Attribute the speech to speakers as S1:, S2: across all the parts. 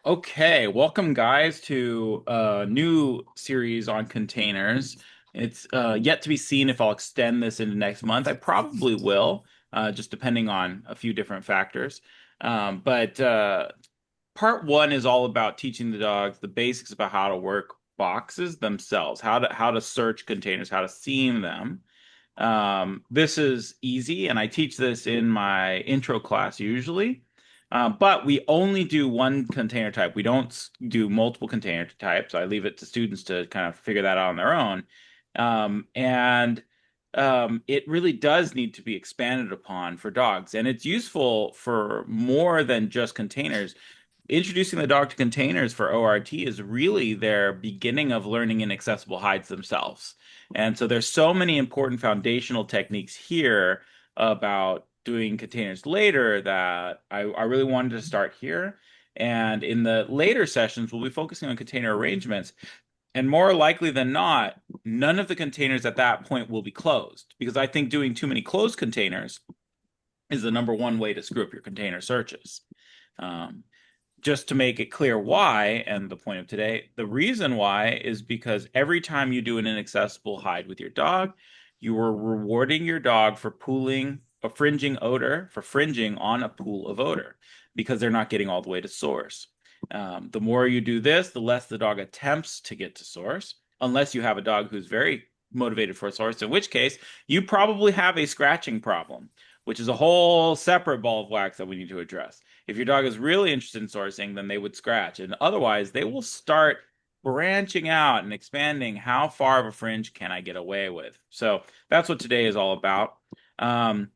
S1: Okay, welcome guys to a new series on containers. It's yet to be seen if I'll extend this into next month. I probably will, just depending on a few different factors. But part one is all about teaching the dogs the basics about how to work boxes themselves, how to search containers, how to seam them. This is easy, and I teach this in my intro class usually. But we only do one container type. We don't do multiple container types. I leave it to students to kind of figure that out on their own. And it really does need to be expanded upon for dogs, and it's useful for more than just containers. Introducing the dog to containers for ORT is really their beginning of learning inaccessible hides themselves. And so there's so many important foundational techniques here about doing containers later that I really wanted to start here. And in the later sessions, we'll be focusing on container arrangements. And more likely than not, none of the containers at that point will be closed because I think doing too many closed containers is the number one way to screw up your container searches. Um, just to make it clear why, and the point of today, the reason why is because every time you do an inaccessible hide with your dog, you are rewarding your dog for pooling a fringing odor, for fringing on a pool of odor, because they're not getting all the way to source. The more you do this, the less the dog attempts to get to source, unless you have a dog who's very motivated for a source, in which case you probably have a scratching problem, which is a whole separate ball of wax that we need to address. If your dog is really interested in sourcing, then they would scratch. And otherwise, they will start branching out and expanding how far of a fringe can I get away with. So that's what today is all about. Um,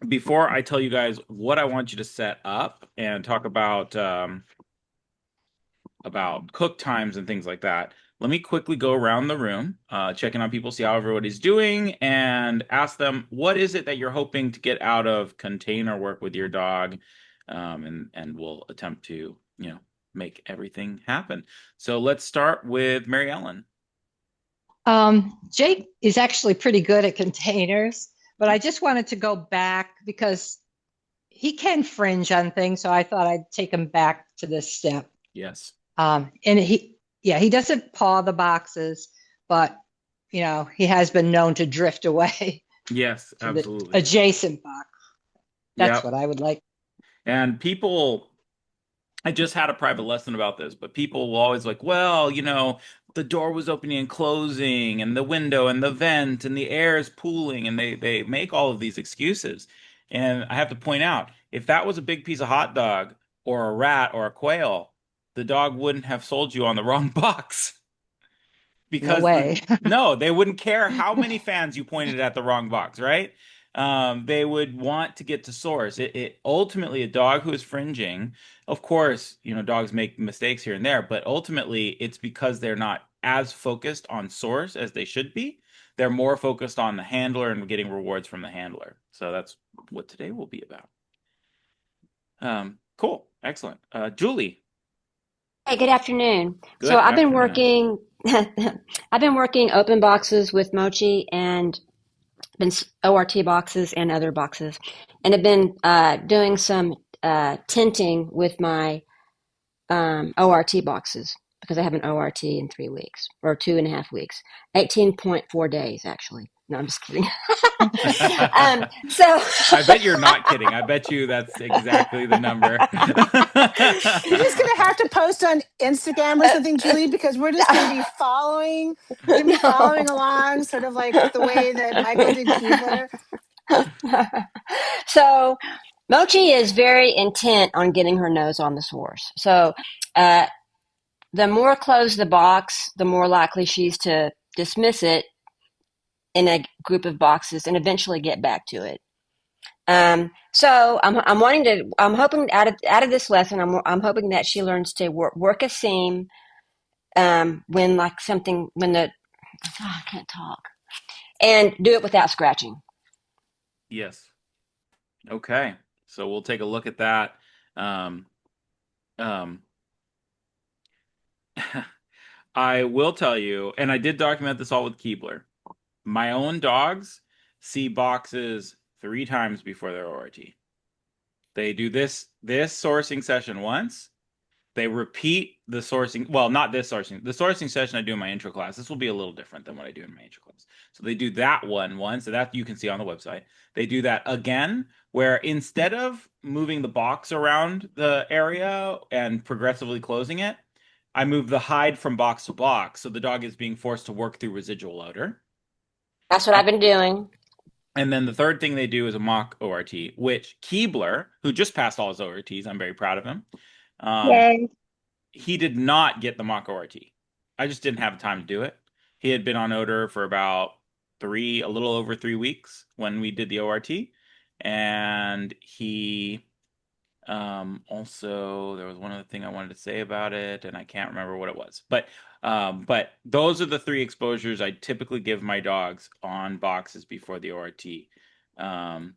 S1: Before I tell you guys what I want you to set up and talk about cook times and things like that, let me quickly go around the room, checking on people, see how everybody's doing, and ask them what is it that you're hoping to get out of container work with your dog, and we'll attempt to make everything happen. So let's start with Mary Ellen.
S2: Jake is actually pretty good at containers, but I just wanted to go back because he can fringe on things, so I thought I'd take him back to this step.
S1: Yes.
S2: And yeah, he doesn't paw the boxes, but he has been known to drift away
S1: Yes,
S2: to the
S1: absolutely.
S2: adjacent box. That's
S1: Yep.
S2: what I would like.
S1: And people, I just had a private lesson about this, but people will always like, well, the door was opening and closing, and the window and the vent and the air is pooling, and they make all of these excuses. And I have to point out, if that was a big piece of hot dog or a rat or a quail, the dog wouldn't have sold you on the wrong box
S2: No
S1: because
S2: way.
S1: no, they wouldn't care how many fans you pointed at the wrong box, right? They would want to get to source. It ultimately a dog who is fringing, of course, dogs make mistakes here and there, but ultimately it's because they're not as focused on source as they should be. They're more focused on the handler and getting rewards from the handler. So that's what today will be about. Cool, excellent. Julie,
S3: Hey, good afternoon. So
S1: good
S3: I've been
S1: afternoon.
S3: working, I've been working open boxes with Mochi and been ORT boxes and other boxes, and have been doing some tinting with my ORT boxes because I have an ORT in 3 weeks or 2.5 weeks, 18.4 days actually. No, I'm just kidding. So
S1: I bet you're not kidding. I bet you that's exactly the number.
S4: You're just gonna have to post on Instagram or something, Julie, because we're just gonna be following. We're gonna be
S3: no.
S4: following along, sort of like the way that Michael did Keebler.
S3: So Mochi is very intent on getting her nose on the source. So uh, the more closed the box, the more likely she's to dismiss it in a group of boxes and eventually get back to it. So I'm hoping out of this lesson, I'm hoping that she learns to work a seam when like something when the I can't talk and do it without scratching.
S1: Yes. Okay. So we'll take a look at that. Um, um, I will tell you, and I did document this all with Keebler. My own dogs see boxes 3 times before their ORT. They do this sourcing session once, They repeat the sourcing. Well, not this sourcing. The sourcing session I do in my intro class. This will be a little different than what I do in my intro class. So they do that one, so that you can see on the website. They do that again, where instead of moving the box around the area and progressively closing it, I move the hide from box to box. So the dog is being forced to work through residual odor.
S3: That's what I've been doing.
S1: And then the third thing they do is a mock ORT, which Keebler, who just passed all his ORTs, I'm very proud of him.
S5: Yay.
S1: He did not get the mock ORT. I just didn't have time to do it. He had been on odor for about a little over 3 weeks when we did the ORT. And he also, there was one other thing I wanted to say about it, and I can't remember what it was. But those are the 3 exposures I typically give my dogs on boxes before the ORT. And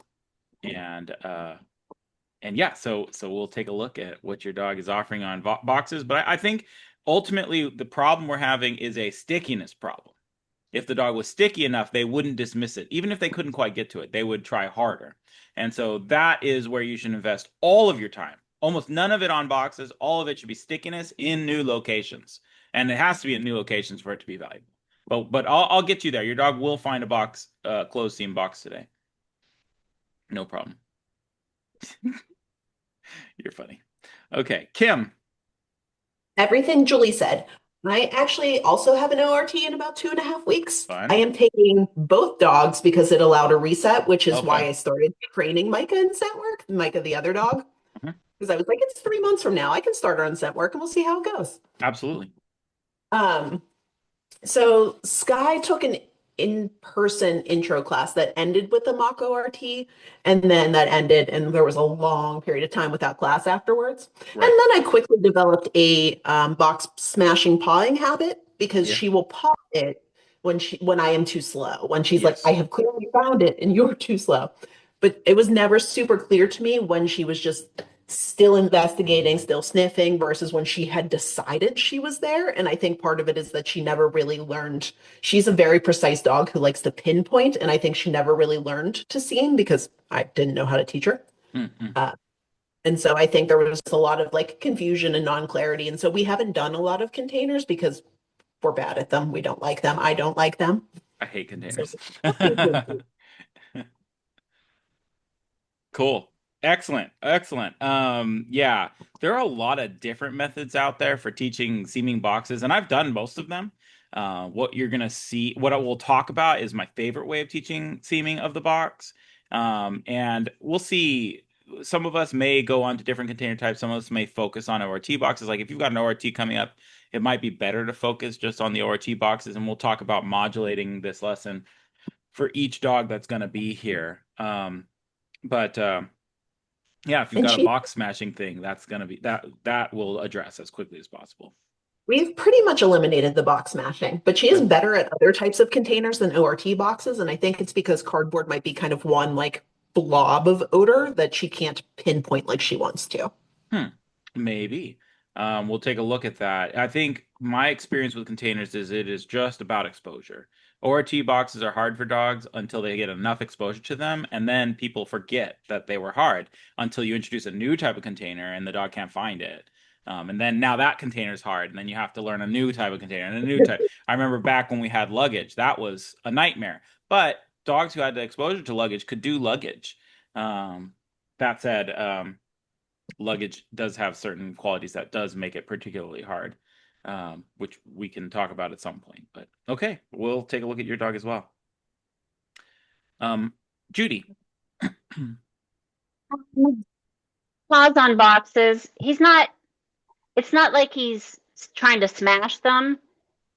S1: yeah, so we'll take a look at what your dog is offering on boxes. But I think ultimately the problem we're having is a stickiness problem. If the dog was sticky enough, they wouldn't dismiss it. Even if they couldn't quite get to it, they would try harder. And so that is where you should invest all of your time. Almost none of it on boxes. All of it should be stickiness in new locations. And it has to be in new locations for it to be valuable. But I'll get you there. Your dog will find a box, closed seam box today. No problem. You're funny. Okay, Kim.
S6: Everything Julie said. I actually also have an ORT in about 2.5 weeks.
S1: Fine.
S6: I am taking both dogs because it allowed a reset, which is
S1: Okay.
S6: why I started training Micah in scent work, Micah, the other dog.
S1: Mhm.
S6: Because I was like, it's 3 months from now. I can start her on scent work and we'll see how it goes.
S1: Absolutely.
S6: So Sky took an in-person intro class that ended with the mock ORT, and then that ended, and there was a long period of time without class afterwards.
S1: Right.
S6: And then I quickly developed a box smashing pawing habit because
S1: Yeah.
S6: she will paw it when I am too slow. When she's
S1: Yes.
S6: like, I have clearly found it, and you're too slow. But it was never super clear to me when she was just still investigating, still sniffing, versus when she had decided she was there. And I think part of it is that she never really learned. She's a very precise dog who likes to pinpoint, and I think she never really learned to seem because I didn't know how to teach her.
S1: Mm-hmm.
S6: And so I think there was a lot of like confusion and non-clarity. And so we haven't done a lot of containers because we're bad at them. We don't like them. I don't like them.
S1: I hate containers.
S6: So-
S1: Cool. Excellent. Yeah, there are a lot of different methods out there for teaching seaming boxes, and I've done most of them. What you're gonna see, what I will talk about is my favorite way of teaching seaming of the box. And we'll see. Some of us may go on to different container types. Some of us may focus on ORT boxes. Like if you've got an ORT coming up, it might be better to focus just on the ORT boxes, and we'll talk about modulating this lesson for each dog that's going to be here. But yeah, if you've
S6: And
S1: got a
S6: she-
S1: box smashing thing, that's going to be that will address as quickly as possible.
S6: We've pretty much eliminated the box smashing, but she is better at other types of containers than ORT boxes. And I think it's because cardboard might be kind of one like blob of odor that she can't pinpoint like she wants to.
S1: Maybe. We'll take a look at that. I think my experience with containers is it is just about exposure. ORT boxes are hard for dogs until they get enough exposure to them, and then people forget that they were hard until you introduce a new type of container and the dog can't find it. And then now that container is hard, and then you have to learn a new type of container and a new type. I remember back when we had luggage, that was a nightmare. But dogs who had the exposure to luggage could do luggage. That said, luggage does have certain qualities that does make it particularly hard, which we can talk about at some point. But okay, we'll take a look at your dog as well. Judy.
S5: Paws on boxes. It's not like he's trying to smash them.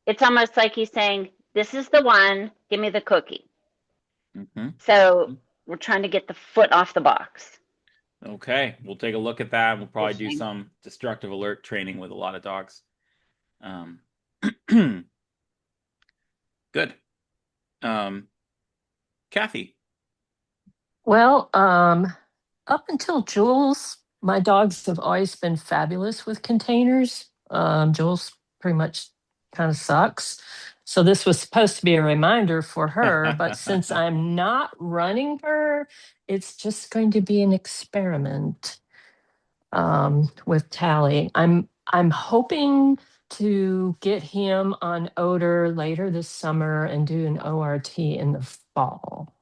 S5: It's almost like he's saying, this is the one, give me the cookie.
S1: Mm-hmm.
S5: So we're trying to get the foot off the box.
S1: Okay, we'll take a look at that. We'll probably do
S5: Interesting.
S1: some destructive alert training with a lot of dogs. Good. Kathy.
S7: Well, up until Jules, my dogs have always been fabulous with containers. Jules pretty much kind of sucks. So this was supposed to be a reminder for her, but since I'm not running her, it's just going to be an experiment with Tally. I'm hoping to get him on odor later this summer and do an ORT in the fall.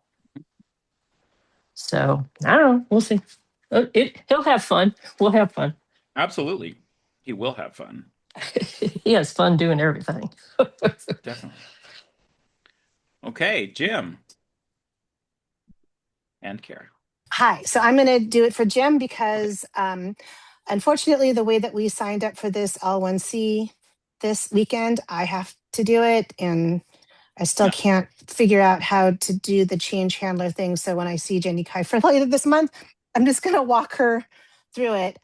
S7: So I don't know. We'll see. He'll have fun. We'll have fun.
S1: Absolutely. He will have fun.
S7: He has fun doing everything.
S1: Definitely. Okay, Jim. And Kara.
S4: Hi. So I'm going to do it for Jim because unfortunately, the way that we signed up for this L1C this weekend, I have to do it. And I still can't figure out how to do the change handler thing. So when I see Jenny Kiefer later this month, I'm just going to walk her through it.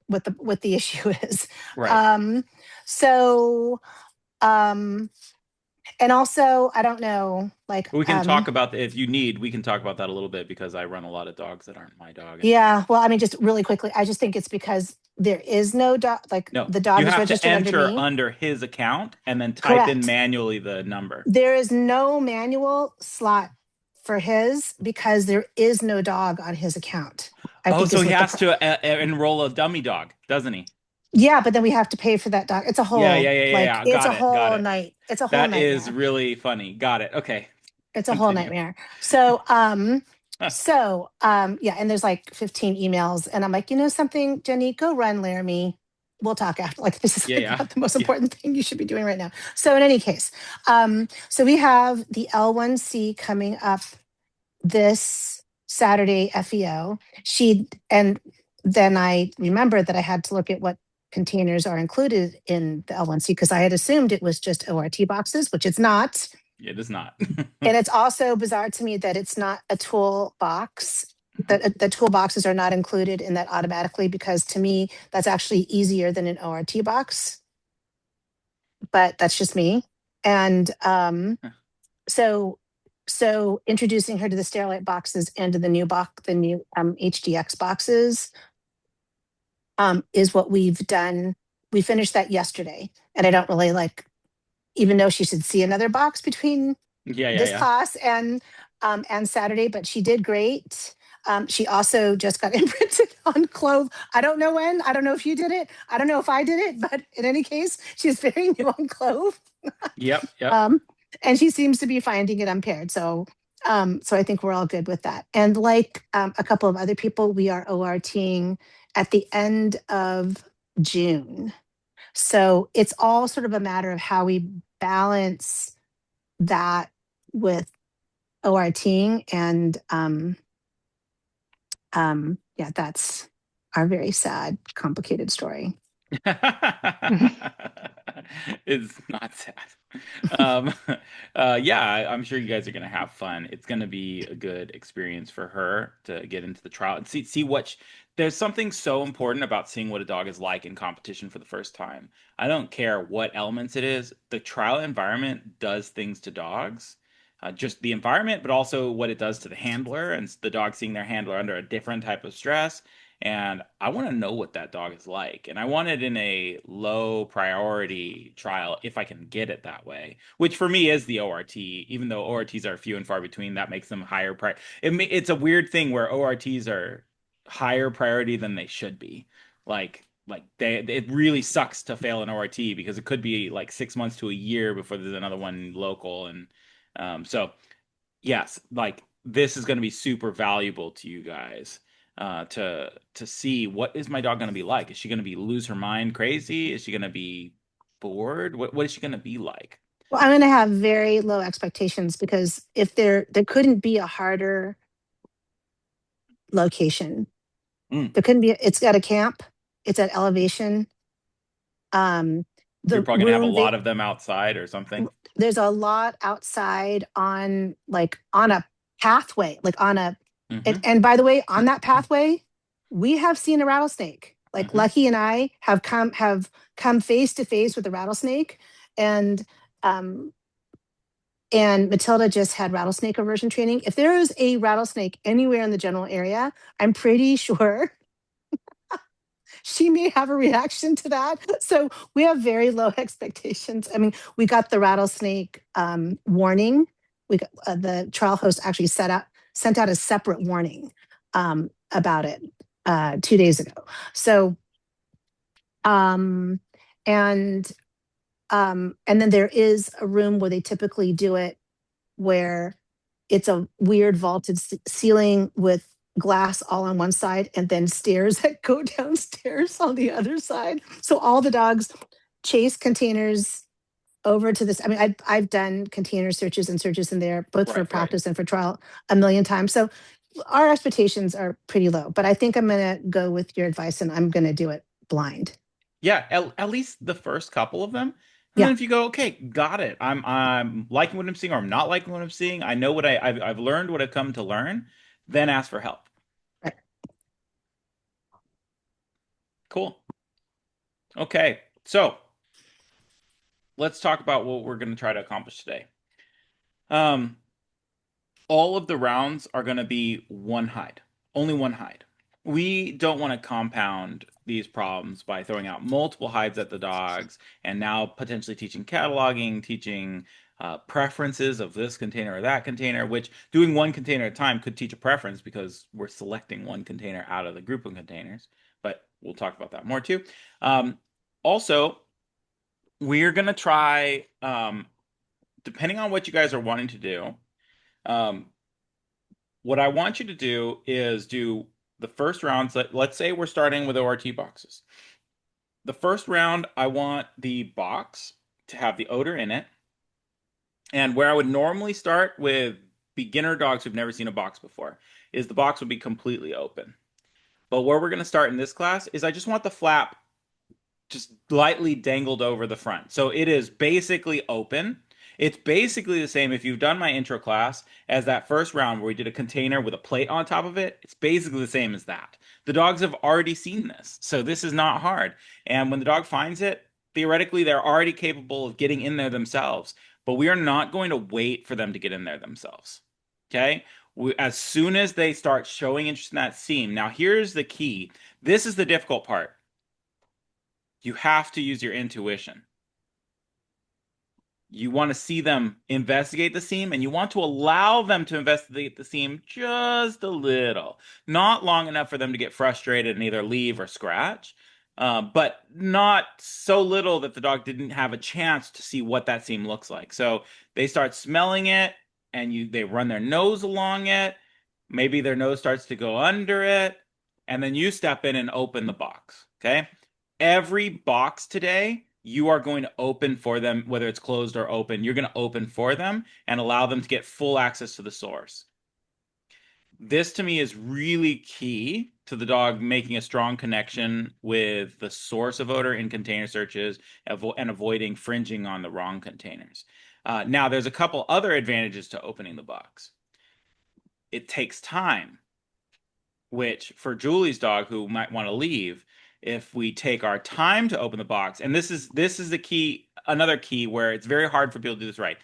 S4: What the issue is.
S1: Right.
S4: And also, I don't know, like
S1: We can talk about if you need, we can talk about that a little bit because I run a lot of dogs that aren't my dog.
S4: Yeah, well, I mean, just really quickly, I just think it's because there is no dog, like
S1: No,
S4: the dog
S1: you
S4: is
S1: have to
S4: registered under
S1: enter
S4: me.
S1: under his account and then type in
S4: Correct.
S1: manually the number.
S4: There is no manual slot for his because there is no dog on his account. I think
S1: so
S4: is
S1: he
S4: what
S1: has to enroll a dummy dog, doesn't he?
S4: Yeah, but then we have to pay for that dog. It's a whole
S1: Yeah.
S4: like it's
S1: Got
S4: a
S1: it. Got
S4: whole
S1: it.
S4: night. It's a whole
S1: That
S4: nightmare.
S1: is really funny. Got it. Okay.
S4: It's a whole
S1: Continue.
S4: nightmare. So yeah, and there's like 15 emails, and I'm like, you know something, Jenny, go run Laramie. We'll talk after. Like, this is not the most important thing you should be doing right now. So in any case, so we have the L1C coming up this Saturday, FEO. And then I remembered that I had to look at what containers are included in the L1C because I had assumed it was just ORT boxes, which it's not.
S1: It is not.
S4: And it's also bizarre to me that it's not a tool box, that the toolboxes are not included in that automatically, because to me, that's actually easier than an ORT box. But that's just me. And so introducing her to the Sterilite boxes and to the new HDX boxes is what we've done. We finished that yesterday. And I don't really even though she should see another box between this class and Saturday, but she did great. She also just got imprinted on Clove. I don't know when. I don't know if you did it. I don't know if I did it, but in any case, she's very new on Clove.
S1: Yep.
S4: And she seems to be finding it unpaired. So I think we're all good with that. And like a couple of other people, we are ORTing at the end of June. So it's all sort of a matter of how we balance that with ORTing. And yeah, that's our very sad, complicated story.
S1: It's not sad. Yeah, I'm sure you guys are gonna have fun. It's gonna be a good experience for her to get into the trial and see what there's something so important about seeing what a dog is like in competition for the first time. I don't care what elements it is. The trial environment does things to dogs. Just the environment, but also what it does to the handler and the dog seeing their handler under a different type of stress. And I want to know what that dog is like. And I want it in a low priority trial if I can get it that way, which for me is the ORT. Even though ORTs are few and far between, that makes them higher priority. It's a weird thing where ORTs are higher priority than they should be. It really sucks to fail an ORT because it could be like 6 months to a year before there's another one local. And so yes, like this is going to be super valuable to you guys. To see what is my dog going to be like. Is she going to lose her mind crazy? Is she going to be bored? What is she going to be like?
S4: Well, I'm going to have very low expectations because if there couldn't be a harder location. There couldn't be. It's got a camp. It's at elevation.
S1: You're probably going to have a lot of them outside or something.
S4: There's a lot outside on a pathway, and by the way, on that pathway, we have seen a rattlesnake. Lucky and I have come face to face with a rattlesnake, and Matilda just had rattlesnake aversion training. If there is a rattlesnake anywhere in the general area, I'm pretty sure she may have a reaction to that. So we have very low expectations. I mean, we got the rattlesnake warning. We got the trial host actually sent out a separate warning about it 2 days ago. So Um, and and then there is a room where they typically do it where it's a weird vaulted ceiling with glass all on one side and then stairs that go downstairs on the other side. So all the dogs chase containers over to this. I mean, I've done container searches and searches in there, both for
S1: Right, right.
S4: practice and for trial a million times. So our expectations are pretty low, but I think I'm going to go with your advice and I'm going to do it blind.
S1: Yeah, at least the first couple of them. And then
S4: Yeah.
S1: if you go, okay, got it. I'm liking what I'm seeing, or I'm not liking what I'm seeing. I know what I've learned what I've come to learn. Then ask for help.
S4: Right.
S1: Cool. Okay, so let's talk about what we're going to try to accomplish today. All of the rounds are going to be one hide, only one hide. We don't want to compound these problems by throwing out multiple hides at the dogs and now potentially teaching cataloging, teaching preferences of this container or that container, which doing one container at a time could teach a preference because we're selecting one container out of the group of containers. But we'll talk about that more too. Also, we're going to try, depending on what you guys are wanting to do, what I want you to do is do the first round. Let's say we're starting with ORT boxes. The first round, I want the box to have the odor in it. And where I would normally start with beginner dogs who've never seen a box before is the box would be completely open. But where we're going to start in this class is I just want the flap just lightly dangled over the front. So it is basically open. It's basically the same if you've done my intro class as that first round where we did a container with a plate on top of it. It's basically the same as that. The dogs have already seen this, so this is not hard. And when the dog finds it, theoretically, they're already capable of getting in there themselves, but we are not going to wait for them to get in there themselves. Okay? As soon as they start showing interest in that seam, now here's the key. This is the difficult part. You have to use your intuition. You want to see them investigate the seam, and you want to allow them to investigate the seam just a little. Not long enough for them to get frustrated and either leave or scratch, but not so little that the dog didn't have a chance to see what that seam looks like. So they start smelling it, and they run their nose along it. Maybe their nose starts to go under it, and then you step in and open the box, okay? Every box today, you are going to open for them, whether it's closed or open. You're going to open for them and allow them to get full access to the source. This to me is really key to the dog making a strong connection with the source of odor in container searches and avoiding fringing on the wrong containers. Now, there's a couple other advantages to opening the box. It takes time, which for Julie's dog, who might want to leave, if we take our time to open the box, and this is the key, another key where it's very hard for people to do this right.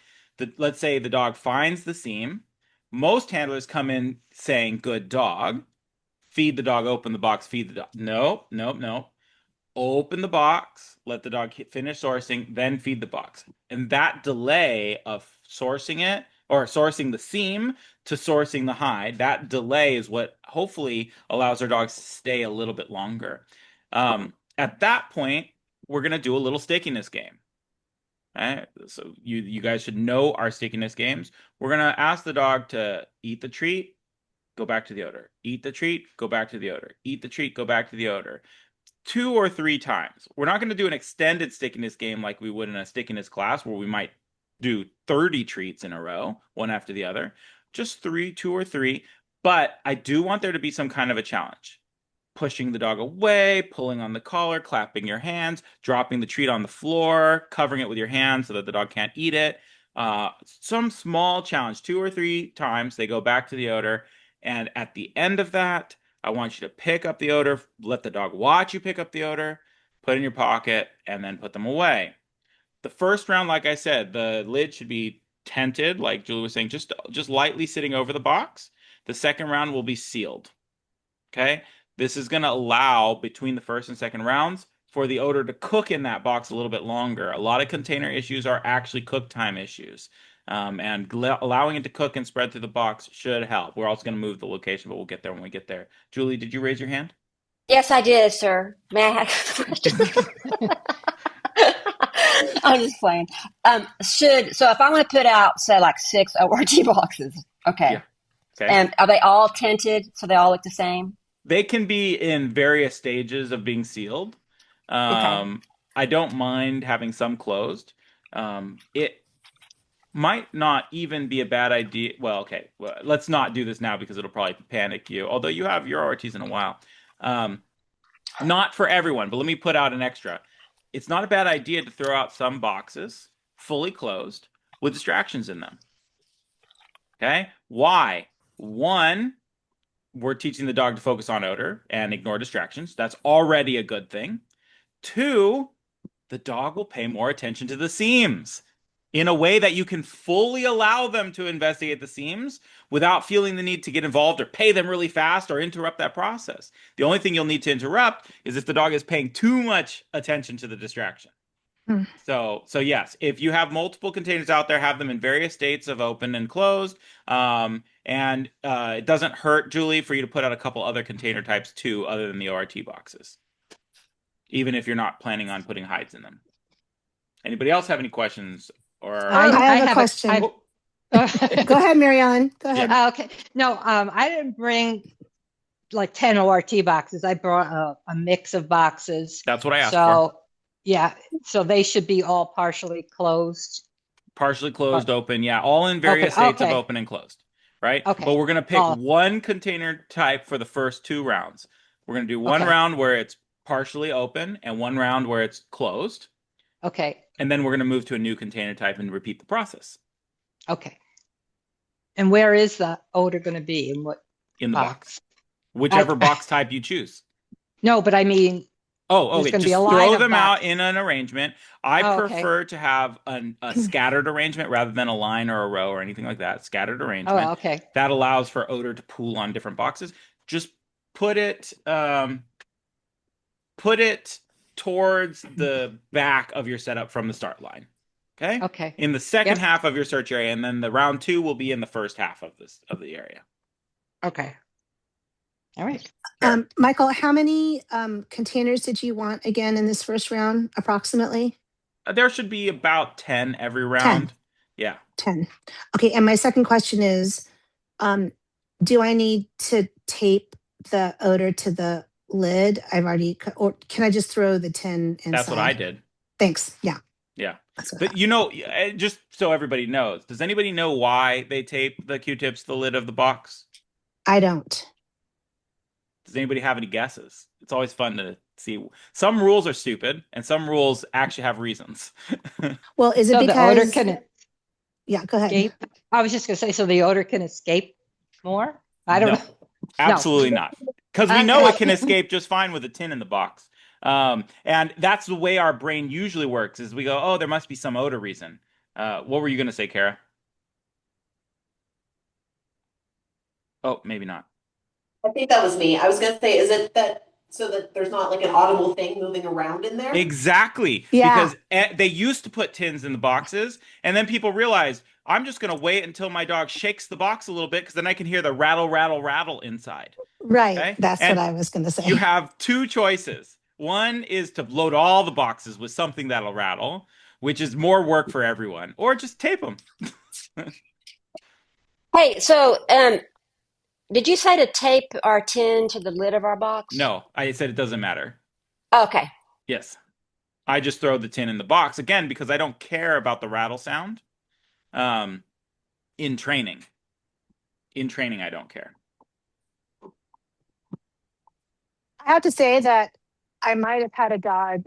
S1: Let's say the dog finds the seam. Most handlers come in saying, good dog. Feed the dog, open the box, feed the dog. No. Open the box, let the dog finish sourcing, then feed the box. And that delay of sourcing it, or sourcing the seam to sourcing the hide, that delay is what hopefully allows our dogs to stay a little bit longer. At that point, we're going to do a little stickiness game. Right? So you guys should know our stickiness games. We're going to ask the dog to eat the treat, go back to the odor. Eat the treat, go back to the odor. Eat the treat, go back to the odor. 2 or 3 times. We're not going to do an extended stickiness game like we would in a stickiness class where we might do 30 treats in a row, one after the other. Just 2 or 3. But I do want there to be some kind of a challenge. Pushing the dog away, pulling on the collar, clapping your hands, dropping the treat on the floor, covering it with your hands so that the dog can't eat it. Some small challenge, 2 or 3 times. They go back to the odor. And at the end of that, I want you to pick up the odor, let the dog watch you pick up the odor, put it in your pocket, and then put them away. The first round, like I said, the lid should be tented, like Julie was saying, just lightly sitting over the box. The second round will be sealed. Okay? This is going to allow, between the first and second rounds, for the odor to cook in that box a little bit longer. A lot of container issues are actually cook time issues. And allowing it to cook and spread through the box should help. We're also going to move the location, but we'll get there when we get there. Julie, did you raise your hand?
S3: Yes, I did, sir. May I have a question? I'm just playing. So if I want to put out, say, like 6 ORT boxes, okay,
S1: Yeah. Okay.
S3: and are they all tinted so they all look the same?
S1: They can be in various stages of being sealed.
S3: Okay.
S1: I don't mind having some closed. It might not even be a bad idea. Well, okay, well, let's not do this now because it'll probably panic you. Although you have your ORTs in a while. Um, Not for everyone, but let me put out an extra. It's not a bad idea to throw out some boxes fully closed with distractions in them. Okay? Why? One, we're teaching the dog to focus on odor and ignore distractions. That's already a good thing. Two, the dog will pay more attention to the seams in a way that you can fully allow them to investigate the seams without feeling the need to get involved or pay them really fast or interrupt that process. The only thing you'll need to interrupt is if the dog is paying too much attention to the distraction.
S4: Hmm.
S1: So yes, if you have multiple containers out there, have them in various states of open and closed. And it doesn't hurt, Julie, for you to put out a couple other container types too, other than the ORT boxes, even if you're not planning on putting hides in them. Anybody else have any questions? Or
S4: I have a question. Go ahead, Mary Ellen. Go ahead.
S2: Okay. No, I didn't bring like 10 ORT boxes. I brought a mix of boxes.
S1: That's what I asked for.
S2: So, yeah, so they should be all partially closed.
S1: Partially closed, open, yeah, all in various states of
S2: okay.
S1: open and closed, right?
S2: Okay.
S1: But we're going to pick one container type for the first 2 rounds. We're going to do one round where it's partially open and one round where it's closed.
S2: Okay.
S1: And then we're going to move to a new container type and repeat the process.
S2: Okay. And where is the odor going to be? In what
S1: in the box? Whichever box type you choose.
S2: No, but I mean,
S1: okay. Just throw them out in an arrangement. I prefer to have a scattered arrangement rather than a line or a row or anything like that. Scattered arrangement.
S2: Oh, okay.
S1: That allows for odor to pool on different boxes. Just put it towards the back of your setup from the start line. Okay.
S2: Okay.
S1: In the second half of your search area, and then the round 2 will be in the first half of the area.
S2: Okay. All right.
S4: Michael, how many containers did you want again in this first round, approximately?
S1: There should be about 10 every round.
S4: 10.
S1: Yeah.
S4: 10. Okay. And my second question is, do I need to tape the odor to the lid? Or can I just throw the tin inside?
S1: That's what I did.
S4: Thanks. Yeah.
S1: Yeah. But just so everybody knows, does anybody know why they tape the Q-tips to the lid of the box?
S4: I don't.
S1: Does anybody have any guesses? It's always fun to see. Some rules are stupid, and some rules actually have reasons.
S4: Well, is it
S2: so
S4: because
S2: the odor can?
S4: Yeah, go ahead.
S2: Escape? I was just going to say, so the odor can escape more. I don't know.
S1: Absolutely not, because we know it can escape just fine with a tin in the box. And that's the way our brain usually works. Is we go, oh, there must be some odor reason. What were you going to say, Kara? Oh, maybe not.
S6: I think that was me. I was going to say, is it that so that there's not like an audible thing moving around in there?
S1: Exactly.
S4: Yeah.
S1: Because they used to put tins in the boxes, and then people realized, I'm just going to wait until my dog shakes the box a little bit, because then I can hear the rattle, rattle, rattle inside.
S4: Right.
S1: Okay?
S4: That's what I was going to say.
S1: You have 2 choices. One is to load all the boxes with something that'll rattle, which is more work for everyone, or just tape them.
S3: Hey, so did you say to tape our tin to the lid of our box?
S1: No, I said it doesn't matter.
S3: Okay.
S1: Yes. I just throw the tin in the box, again, because I don't care about the rattle sound. In training, I don't care.
S4: I have to say that I might have had a dog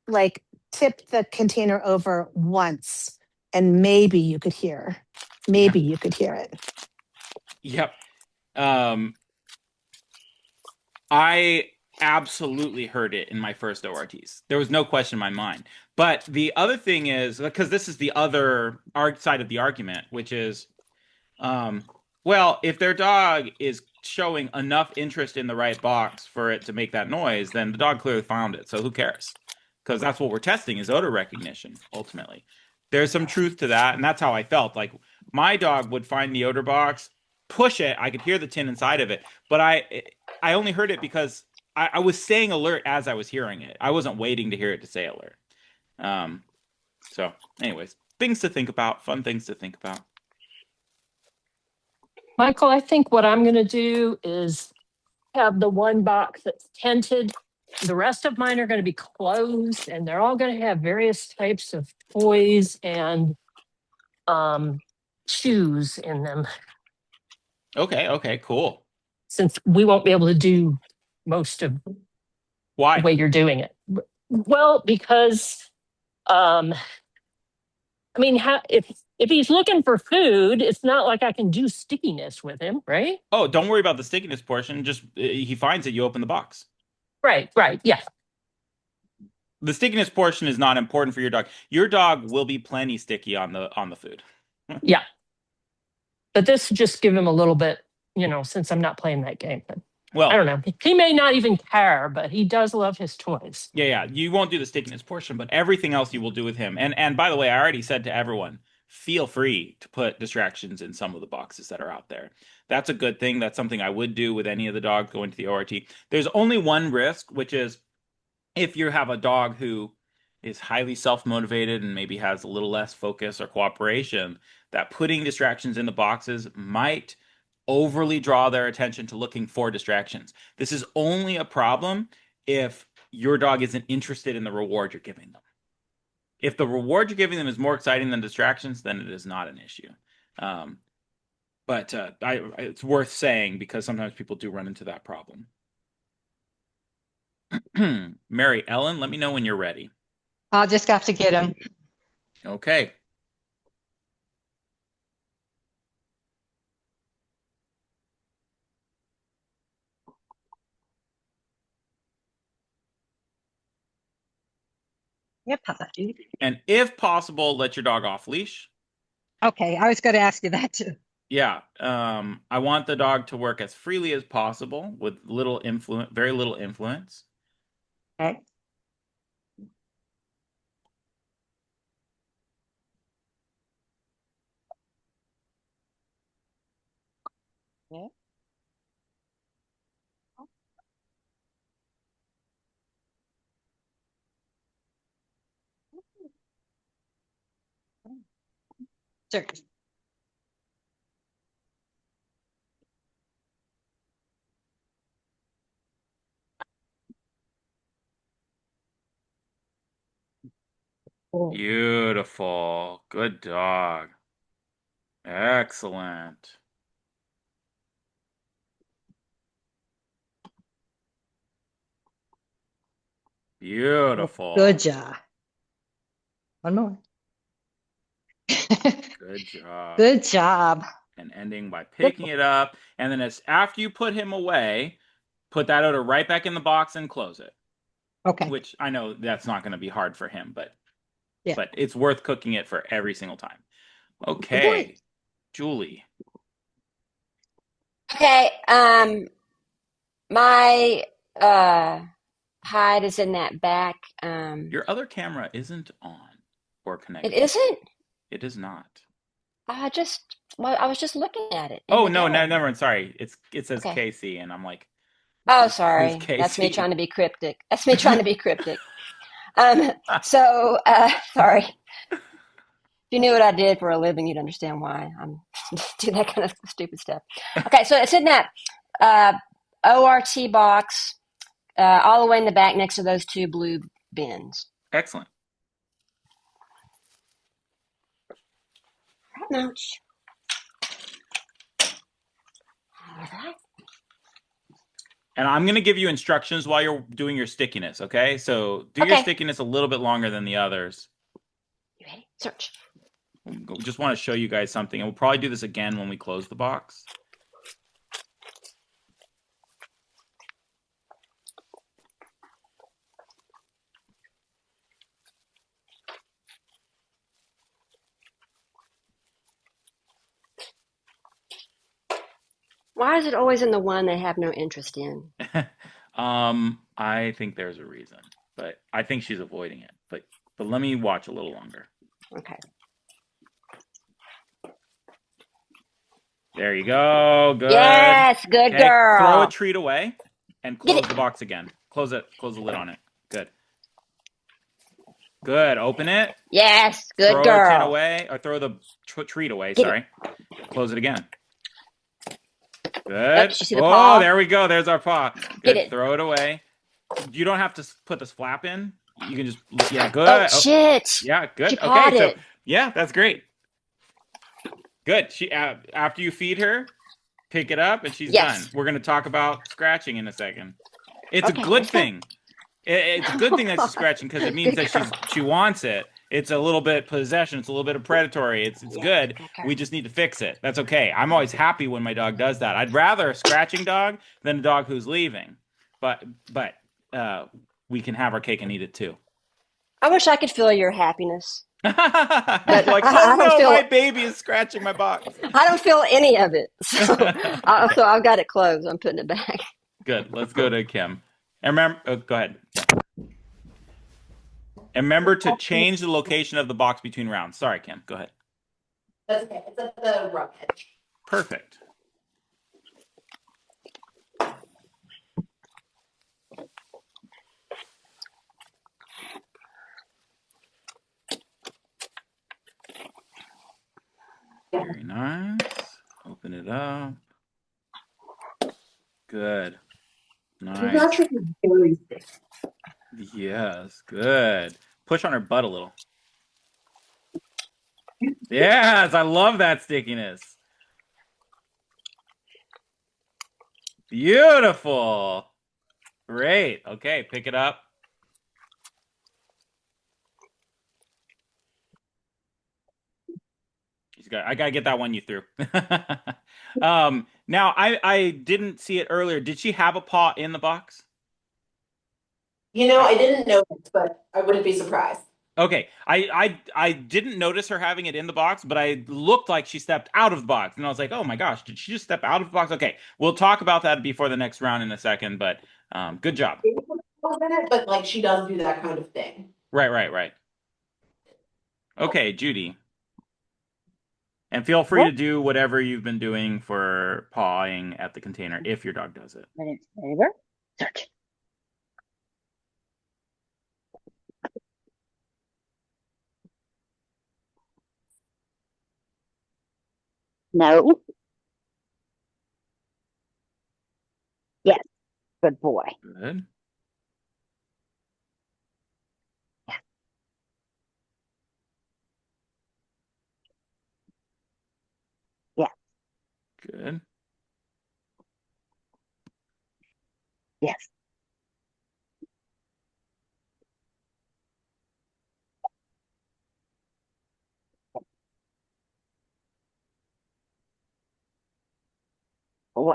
S4: like tip the container over once, and maybe you could hear. Maybe you could hear it.
S1: Yep. I absolutely heard it in my first ORTs. There was no question in my mind. But the other thing is, because this is the other side of the argument, which is, well, if their dog is showing enough interest in the right box for it to make that noise, then the dog clearly found it. So who cares? Because that's what we're testing, is odor recognition, ultimately. There's some truth to that, and that's how I felt. Like, my dog would find the odor box, push it, I could hear the tin inside of it, but I only heard it because I was saying alert as I was hearing it. I wasn't waiting to hear it to say alert. So anyways, things to think about, fun things to think about.
S7: Michael, I think what I'm going to do is have the one box that's tented. The rest of mine are going to be closed, and they're all going to have various types of toys and shoes in them,
S1: Okay, cool.
S7: since we won't be able to do most of the
S1: Why?
S7: way you're doing it. Well, because I mean, if he's looking for food, it's not like I can do stickiness with him, right?
S1: Oh, don't worry about the stickiness portion. Just he finds it, you open the box.
S7: Right, yeah.
S1: The stickiness portion is not important for your dog. Your dog will be plenty sticky on the food.
S7: Yeah. But this just give him a little bit, since I'm not playing that game. But
S1: Well,
S7: I don't know. He may not even care, but he does love his toys.
S1: yeah. You won't do the stickiness portion, but everything else you will do with him. And by the way, I already said to everyone, feel free to put distractions in some of the boxes that are out there. That's a good thing. That's something I would do with any of the dogs going to the ORT. There's only one risk, which is if you have a dog who is highly self-motivated and maybe has a little less focus or cooperation, that putting distractions in the boxes might overly draw their attention to looking for distractions. This is only a problem if your dog isn't interested in the reward you're giving them. If the reward you're giving them is more exciting than distractions, then it is not an issue. But it's worth saying because sometimes people do run into that problem. Mary Ellen, let me know when you're ready.
S2: I'll just have to get him.
S1: Okay.
S2: Yep.
S1: And if possible, let your dog off leash.
S2: Okay, I was going to ask you that too.
S1: Yeah. I want the dog to work as freely as possible with little influence, very little influence.
S2: Okay. Yeah. Sure.
S1: Beautiful. Good dog. Excellent. Beautiful.
S2: Good job. One more.
S1: Good job.
S2: Good job.
S1: And ending by picking it up. And then after you put him away, put that odor right back in the box and close it.
S2: Okay.
S1: Which I know that's not going to be hard for him, but
S2: Yeah.
S1: but it's worth cooking it for every single time. Okay. Julie.
S3: Okay. My hide is in that back.
S1: Your other camera isn't on or connected.
S3: It isn't?
S1: It is not.
S3: I was just looking at it.
S1: Oh, no, never mind. Sorry. It says
S3: Okay.
S1: KC, and I'm like,
S3: Oh, sorry.
S1: Casey.
S3: That's me trying to be cryptic. So, sorry. If you knew what I did for a living, you'd understand why I'm do that kind of stupid stuff. Okay, so it's in that ORT box, all the way in the back next to those two blue bins.
S1: Excellent.
S3: Ouch. All right.
S1: And I'm going to give you instructions while you're doing your stickiness, okay? So do your stickiness a little bit longer than the others.
S3: You ready? Search.
S1: Just want to show you guys something. And we'll probably do this again when we close the box.
S3: Why is it always in the one they have no interest in?
S1: I think there's a reason, but I think she's avoiding it. But let me watch a little longer.
S3: Okay.
S1: There you go. Good.
S3: Yes, good
S1: Okay,
S3: girl.
S1: throw a treat away. and
S3: Get
S1: close
S3: it.
S1: the box again. Close it. Close the lid on it. Good. Good. Open it.
S3: Yes, good
S1: Throw the tin
S3: girl.
S1: away, or throw the treat away.
S3: Get it.
S1: Sorry. Close it again.
S3: Oh,
S1: Good.
S3: you see the
S1: Oh,
S3: paw?
S1: there we go. There's our paw.
S3: Get
S1: Good.
S3: it.
S1: Throw it away. You don't have to put this flap in. You can just, yeah,
S3: Oh,
S1: good. Oh,
S3: shit.
S1: yeah, good.
S3: She
S1: Okay,
S3: pawed
S1: so
S3: it.
S1: yeah, that's great. Good. She after you feed her, pick it up, and she's done.
S3: Yes.
S1: We're gonna talk about scratching in a second. It's a
S3: Okay,
S1: good
S3: let's go.
S1: thing. It's a good thing that she's scratching because it means
S3: Good
S1: that
S3: girl.
S1: she wants it. It's a little bit possession. It's a little bit of predatory. It's
S3: Yeah,
S1: good.
S3: okay.
S1: We just need to fix it. That's okay. I'm always happy when my dog does that. I'd rather a scratching dog than a dog who's leaving. But we can have our cake and eat it too.
S3: I wish I could feel your happiness,
S1: Like,
S3: but
S1: oh
S3: I don't
S1: no,
S3: feel
S1: my baby is scratching my box.
S3: I don't feel any of it. So I've got it closed. I'm putting it back.
S1: Good. Let's go to Kim. And remember, go ahead. And remember to change the location of the box between rounds. Sorry, Kim. Go ahead.
S6: That's okay. It's at the rug edge.
S1: Perfect. Very nice. Open it up. Good. Nice.
S6: Actually very thick.
S1: Yes, good. Push on her butt a little. Yes, I love that stickiness. Beautiful. Great. Okay, pick it up. I gotta get that one you threw. Now I didn't see it earlier. Did she have a paw in the box?
S6: I didn't notice, but I wouldn't be surprised.
S1: Okay, I didn't notice her having it in the box, but I looked like she stepped out of the box, and I was like, oh my gosh, did she just step out of the box? Okay, we'll talk about that before the next round in a second, but good job.
S6: But like she does do that kind of thing.
S1: Right. Okay, Judy. And feel free to do whatever you've been doing for pawing at the container if your dog does it.
S5: Neighbor, search. No. Yes. Good boy.
S1: Good.
S5: Yes.
S1: Good.
S5: Yes. Boy.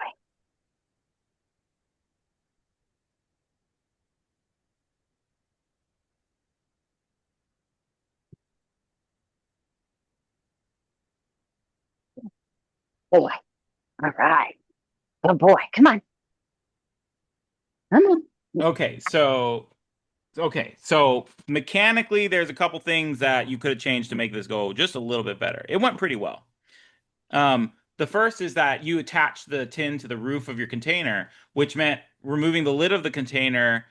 S5: Boy. All right. Good boy. Come on. Come on.
S1: Okay, so mechanically there's a couple things that you could have changed to make this go just a little bit better. It went pretty well. The first is that you attach the tin to the roof of your container, which meant removing the lid of the container,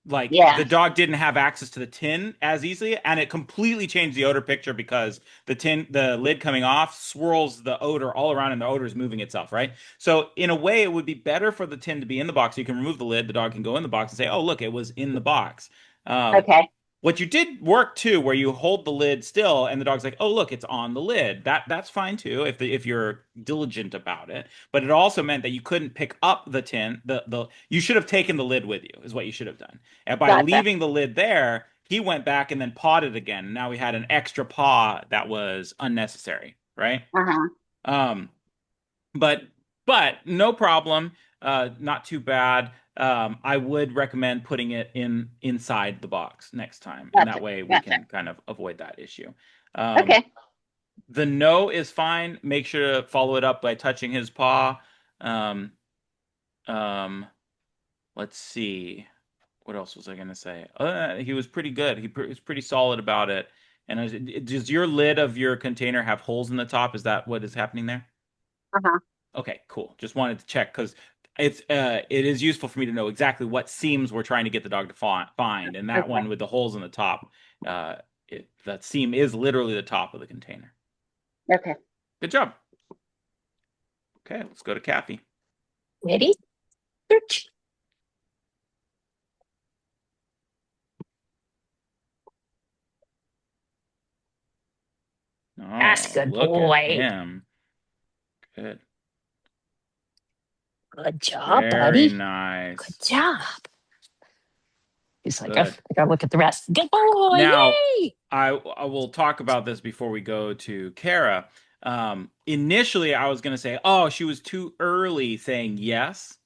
S1: like
S5: Yeah.
S1: the dog didn't have access to the tin as easily, and it completely changed the odor picture because the lid coming off swirls the odor all around, and the odor is moving itself, right? So in a way, it would be better for the tin to be in the box. So you can remove the lid, the dog can go in the box and say, "Oh, look, it was in the box."
S5: Okay.
S1: What you did work too, where you hold the lid still, and the dog's like, "Oh, look, it's on the lid." That's fine too if you're diligent about it. But it also meant that you couldn't pick up the tin. The You should have taken the lid with you, is what you should have done. And by
S5: Gotcha.
S1: leaving the lid there, he went back and then pawed it again. Now we had an extra paw that was unnecessary, right?
S5: Uh-huh.
S1: Um, but no problem. Not too bad. I would recommend putting it inside the box next time, and that
S5: Gotcha.
S1: way we
S5: Gotcha.
S1: can kind of avoid that issue.
S5: Okay.
S1: The no is fine. Make sure to follow it up by touching his paw. Um, let's see. What else was I gonna say? He was pretty good. He was pretty solid about it. And does your lid of your container have holes in the top? Is that what is happening there?
S5: Uh-huh.
S1: Okay, cool. Just wanted to check because it is useful for me to know exactly what seams we're trying to get the dog to find, and that
S5: Okay.
S1: one with the holes in the top, that seam is literally the top of the container.
S5: Okay.
S1: Good job. Okay, let's go to Kathy.
S7: Ready? Search. That's
S1: Oh,
S7: good
S1: look
S7: boy.
S1: at him. Good.
S7: Good job,
S1: Very
S7: buddy.
S1: nice.
S7: Good job. He's like,
S1: Good.
S7: I gotta look at the rest. Good boy.
S1: Now,
S7: Yay!
S1: I will talk about this before we go to Kara. Initially, I was going to say, oh, she was too early saying yes.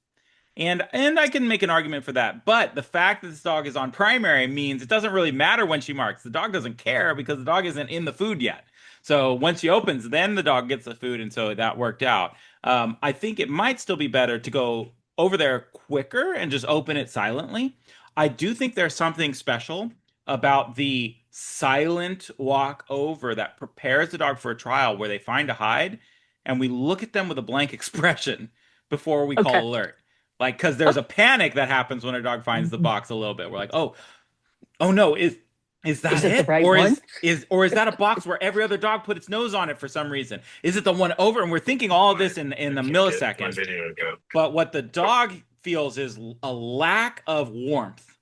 S1: And I can make an argument for that. But the fact that this dog is on primary means it doesn't really matter when she marks. The dog doesn't care because the dog isn't in the food yet. So once she opens, then the dog gets the food. And so that worked out. I think it might still be better to go over there quicker and just open it silently. I do think there's something special about the silent walk over that prepares the dog for a trial where they find a hide and we look at them with a blank expression before we call
S7: Okay.
S1: alert. Like, because there's a panic that happens when a dog finds the box a little bit. We're like, oh no, is that
S7: Is it the
S1: it?
S7: right
S1: Or
S7: one?
S1: is that a box where every other dog put its nose on it for some reason? Is it the one over? And we're thinking all of this in a millisecond. But what the dog feels is a lack of warmth.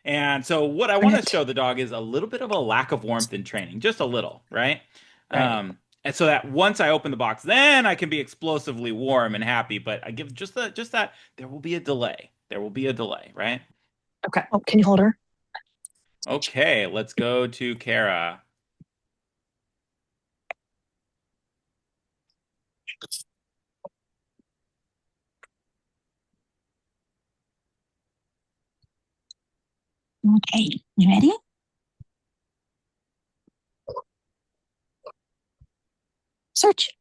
S1: And so what I want to show the dog is a little bit of a lack of warmth in training, just a little, right?
S7: Right.
S1: And so that once I open the box, then I can be explosively warm and happy. But I give just that there will be a delay. There will be a delay, right?
S7: Okay. Oh, can you hold her?
S1: Okay, let's go to Kara.
S7: Okay. You ready? Search.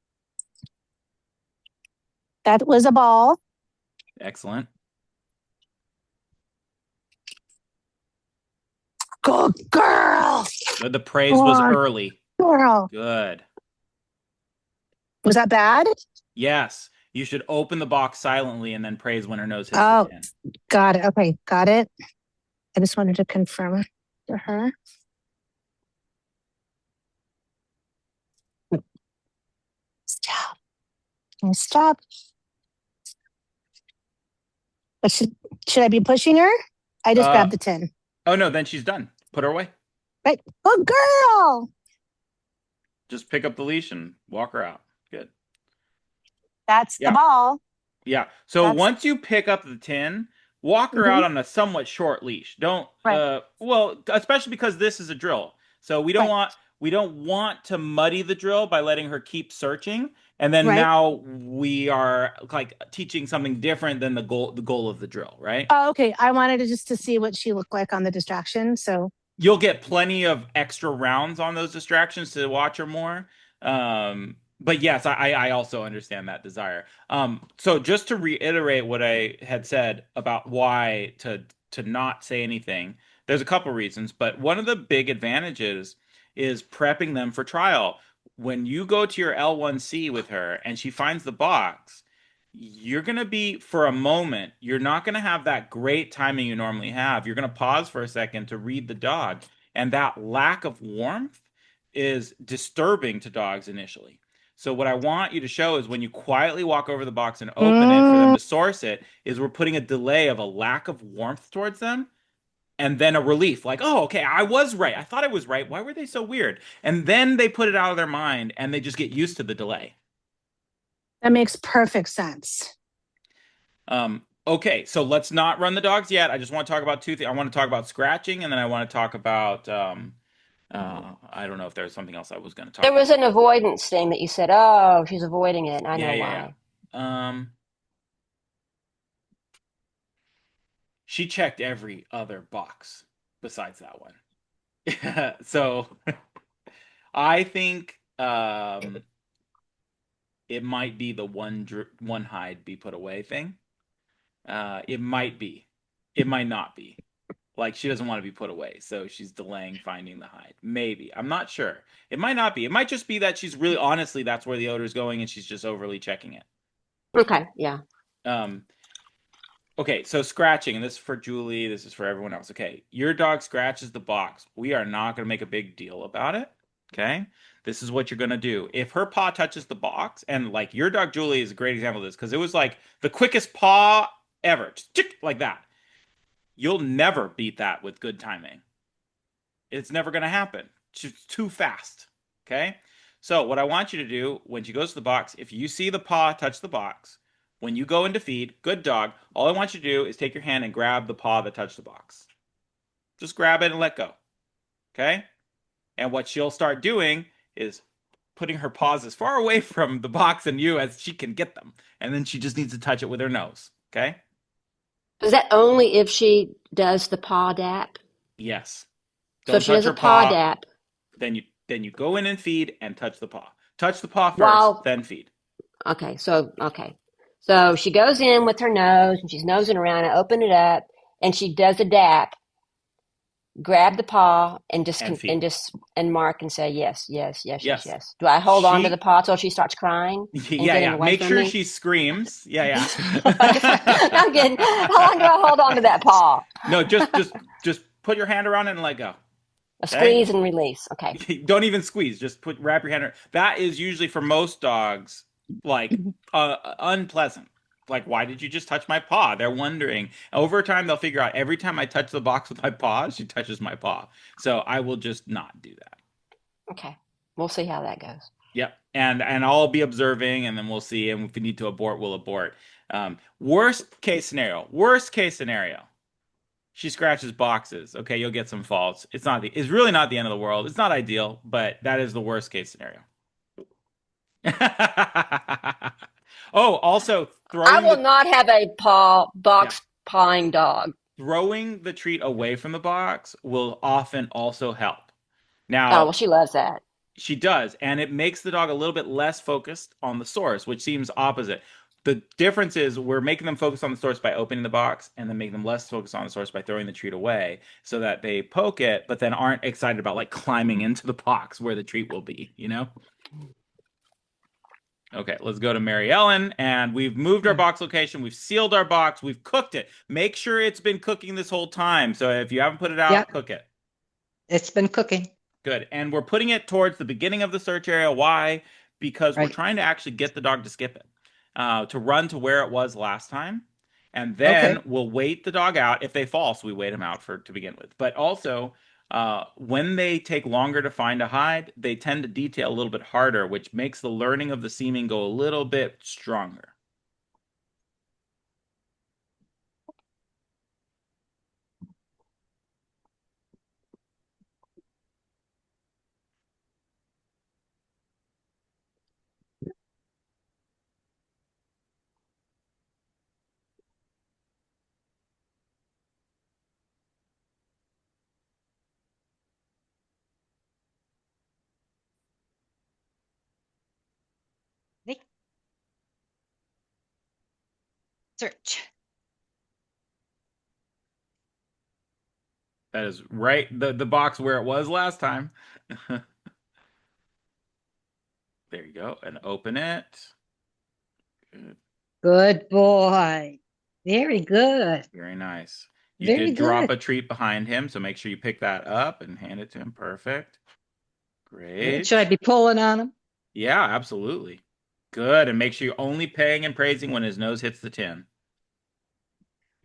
S4: That was a ball.
S1: Excellent.
S4: Good girl.
S1: The praise was
S4: Good
S1: early.
S4: girl.
S1: Good.
S4: Was that bad?
S1: Yes, you should open the box silently and then praise when her nose hits
S4: Oh.
S1: the tin.
S4: Got it. Okay, got it. I just wanted to confirm it to her. Stop. And stop. But should I be pushing her? I just grabbed the tin.
S1: Oh no, then she's done. Put her away.
S4: Right. Good girl.
S1: Just pick up the leash and walk her out. Good.
S4: That's
S1: Yeah.
S4: the ball.
S1: Yeah. So
S4: That's-
S1: once you pick up the tin, walk her out on a somewhat short leash. Don't
S4: Right.
S1: well, especially because this is a drill. So we don't want to muddy the drill by letting her keep searching. And then
S4: Right.
S1: now we are like teaching something different than the goal of the drill, right?
S4: Oh, okay. I wanted to see what she looked like on the distraction. So
S1: You'll get plenty of extra rounds on those distractions to watch her more. But yes, I also understand that desire. So just to reiterate what I had said about why to not say anything, there's a couple reasons, but one of the big advantages is prepping them for trial. When you go to your L1C with her and she finds the box, you're going to be, for a moment, you're not going to have that great timing you normally have. You're going to pause for a second to read the dog. And that lack of warmth is disturbing to dogs initially. So what I want you to show is when you quietly walk over the box and open it for them to source it, is we're putting a delay of a lack of warmth towards them. And then a relief, like, oh, okay, I was right. I thought I was right. Why were they so weird? And then they put it out of their mind and they just get used to the delay.
S4: that makes perfect sense.
S1: Okay, so let's not run the dogs yet. I just want to talk about two things. I want to talk about scratching, and then I want to talk about, I don't know if there's something else I was going to talk
S3: There was
S1: about.
S3: an avoidance thing that you said, oh, she's avoiding it. I know
S1: Yeah.
S3: why.
S1: She checked every other box besides that one. So I think it might be the one hide be put away thing. It might be. It might not be. Like she doesn't want to be put away, so she's delaying finding the hide. Maybe. I'm not sure. It might not be. It might just be that she's really honestly that's where the odor is going and she's just overly checking it.
S3: Okay, yeah.
S1: Okay, so scratching, and this is for Julie, this is for everyone else. Okay, your dog scratches the box. We are not going to make a big deal about it. Okay, this is what you're going to do. If her paw touches the box, and like your dog Julie is a great example of this because it was like the quickest paw ever, just tick, like that. You'll never beat that with good timing. It's never going to happen. It's just too fast. Okay, so what I want you to do when she goes to the box, if you see the paw touch the box, when you go into feed, good dog, all I want you to do is take your hand and grab the paw that touched the box. Just grab it and let go. Okay? And what she'll start doing is putting her paws as far away from the box and you as she can get them. And then she just needs to touch it with her nose. Okay?
S3: Is that only if she does the paw dap?
S1: Yes.
S3: So
S1: Don't
S3: if she
S1: touch
S3: does
S1: her
S3: a paw
S1: paw.
S3: dap,
S1: Then you go in and feed and touch the paw. Touch the paw first,
S3: while
S1: then feed.
S3: okay. So she goes in with her nose and she's nosing around. I open it up and she does a dap. Grab the paw and
S1: And feed.
S3: and mark and say yes, yes, yes, yes,
S1: Yes.
S3: yes. Do I hold on to the
S1: She
S3: paw till she starts crying and getting
S1: yeah.
S3: away
S1: Make
S3: from
S1: sure
S3: me?
S1: she screams. Yeah,
S3: I'm kidding.
S1: yeah.
S3: How long do I hold on to that paw?
S1: No, just put your hand around it and let go.
S3: A
S1: Okay?
S3: squeeze and release. Okay.
S1: Don't even squeeze. Just wrap your hand around. That is usually for most dogs like unpleasant. Like, why did you just touch my paw? They're wondering. Over time, they'll figure out every time I touch the box with my paw, she touches my paw. So I will just not do that.
S3: Okay. We'll see how that goes.
S1: Yep. And I'll be observing, and then we'll see. And if we need to abort, we'll abort. Worst case scenario. Worst case scenario. She scratches boxes. Okay, you'll get some faults. It's really not the end of the world. It's not ideal, but that is the worst case scenario. Oh, also
S3: I will not have a
S1: yeah,
S3: box pawing dog.
S1: throwing the treat away from the box will often also help.
S3: Oh,
S1: Now,
S3: well, she loves that.
S1: she does, and it makes the dog a little bit less focused on the source, which seems opposite. The difference is we're making them focus on the source by opening the box and then making them less focused on the source by throwing the treat away so that they poke it, but then aren't excited about like climbing into the box where the treat will be, you know? Okay, let's go to Mary Ellen, and we've moved our box location. We've sealed our box. We've cooked it. Make sure it's been cooking this whole time. So if you haven't put it out,
S2: Yep,
S1: cook it.
S2: it's been cooking.
S1: Good. And we're putting it towards the beginning of the search area. Why? Because we're
S2: Right.
S1: trying to actually get the dog to skip it, to run to where it was last time. And
S2: Okay.
S1: then we'll wait the dog out. If they fall, so we wait them out to begin with. But also, when they take longer to find a hide, they tend to detail a little bit harder, which makes the learning of the seaming go a little bit stronger.
S2: Nick, search.
S1: That is right, the box where it was last time. There you go, and open it. Good.
S2: Good boy. Very good.
S1: Very nice. You
S2: Very
S1: did drop
S2: good.
S1: a treat behind him, so make sure you pick that up and hand it to him. Perfect. Great.
S2: Should I be pulling on him?
S1: Yeah, absolutely. Good. And make sure you're only paying and praising when his nose hits the tin.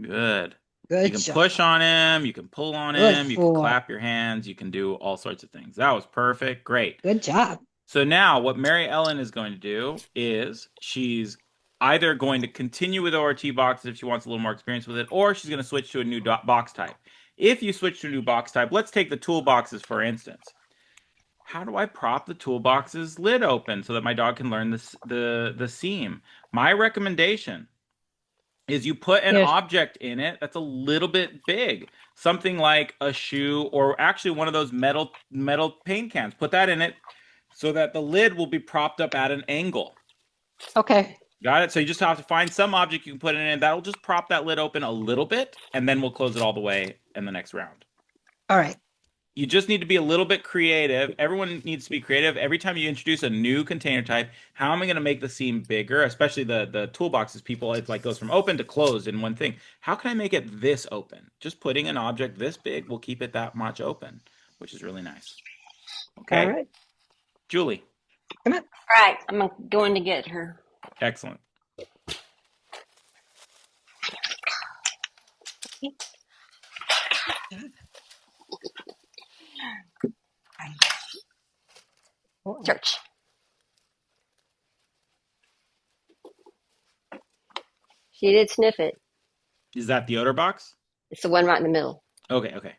S1: Good. You
S2: Good
S1: can
S2: job.
S1: push on him, you can pull on
S2: Good
S1: him, you can
S2: boy.
S1: clap your hands, you can do all sorts of things. That was perfect. Great.
S2: Good job.
S1: So now what Mary Ellen is going to do is she's either going to continue with ORT boxes if she wants a little more experience with it, or she's going to switch to a new box type. If you switch to a new box type, let's take the toolboxes for instance. How do I prop the toolbox's lid open so that my dog can learn the seam? My recommendation is you put an
S2: Yes.
S1: object in it that's a little bit big, something like a shoe or actually one of those metal paint cans. Put that in it so that the lid will be propped up at an angle.
S2: Okay.
S1: Got it? So you just have to find some object you can put in it. That'll just prop that lid open a little bit, and then we'll close it all the way in the next round.
S2: All right.
S1: You just need to be a little bit creative. Everyone needs to be creative. Every time you introduce a new container type, how am I going to make the seam bigger? Especially the toolboxes, people, it's like goes from open to closed in one thing. How can I make it this open? Just putting an object this big will keep it that much open, which is really nice.
S2: All
S1: Okay,
S2: right.
S1: Julie.
S2: Come on.
S3: All right, I'm going to get her.
S1: Excellent.
S3: Search. She did sniff it.
S1: Is that the odor box?
S3: It's the one right in the middle.
S1: Okay, okay.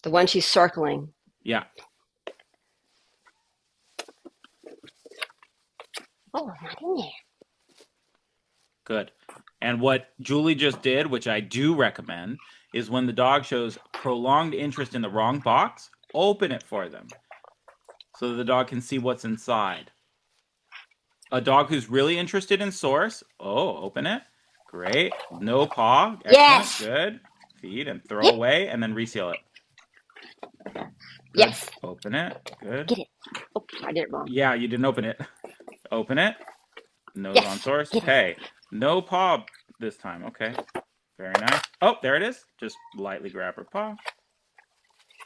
S3: The one she's circling.
S1: Yeah.
S3: Oh, not in there.
S1: Good. And what Julie just did, which I do recommend, is when the dog shows prolonged interest in the wrong box, open it for them so the dog can see what's inside. A dog who's really interested in source, open it. Great. No paw. Excellent.
S3: Yes.
S1: Good. Feed and throw
S3: Yep.
S1: away and then reseal it. Good.
S3: Yes.
S1: Open it. Good.
S3: Get it. Oh, I did it wrong.
S1: Yeah, you didn't open it. Open it. Nose
S3: Yes.
S1: on source.
S3: Get it.
S1: Hey, no paw this time. Okay. Very nice. Oh, there it is. Just lightly grab her paw.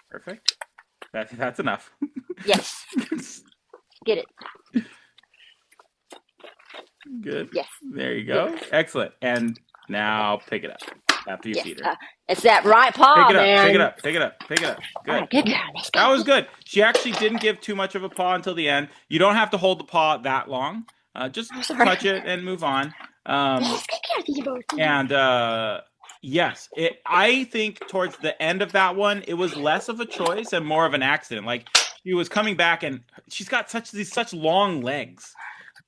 S1: Perfect. That's enough.
S3: Yes. Get it.
S1: Good.
S3: Yes.
S1: There you go. Excellent. And now pick it up after you
S3: Yes.
S1: feed her.
S3: It's that right paw,
S1: Pick it up.
S3: man.
S1: Pick it up. Pick it up. Pick it up.
S3: All
S1: Good.
S3: right, good girl. Let's go.
S1: That was good. She actually didn't give too much of a paw until the end. You don't have to hold the paw that long. Just
S3: I'm sorry.
S1: touch it and move on.
S3: Yes, good girl, you both.
S1: And yes, I think towards the end of that one, it was less of a choice and more of an accident. Like she was coming back, and she's got such long legs.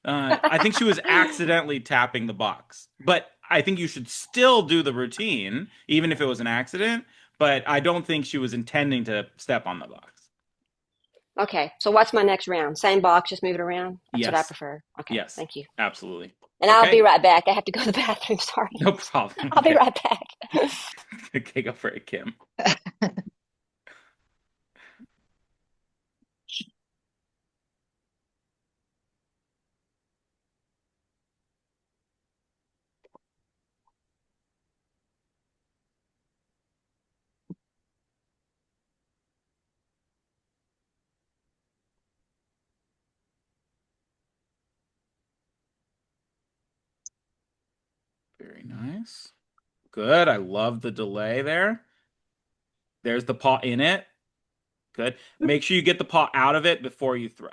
S1: I think she was accidentally tapping the box, but I think you should still do the routine, even if it was an accident. But I don't think she was intending to step on the box.
S3: Okay, so what's my next round? Same box, just move it around? That's what I
S1: Yes.
S3: prefer. Okay,
S1: Yes.
S3: thank you.
S1: Absolutely.
S3: And I'll
S1: Okay.
S3: be right back. I have to go to the bathroom. Sorry.
S1: No problem.
S3: I'll be right back.
S1: Okay, go for it, Kim. Very nice. Good. I love the delay there. There's the paw in it. Good. Make sure you get the paw out of it before you throw.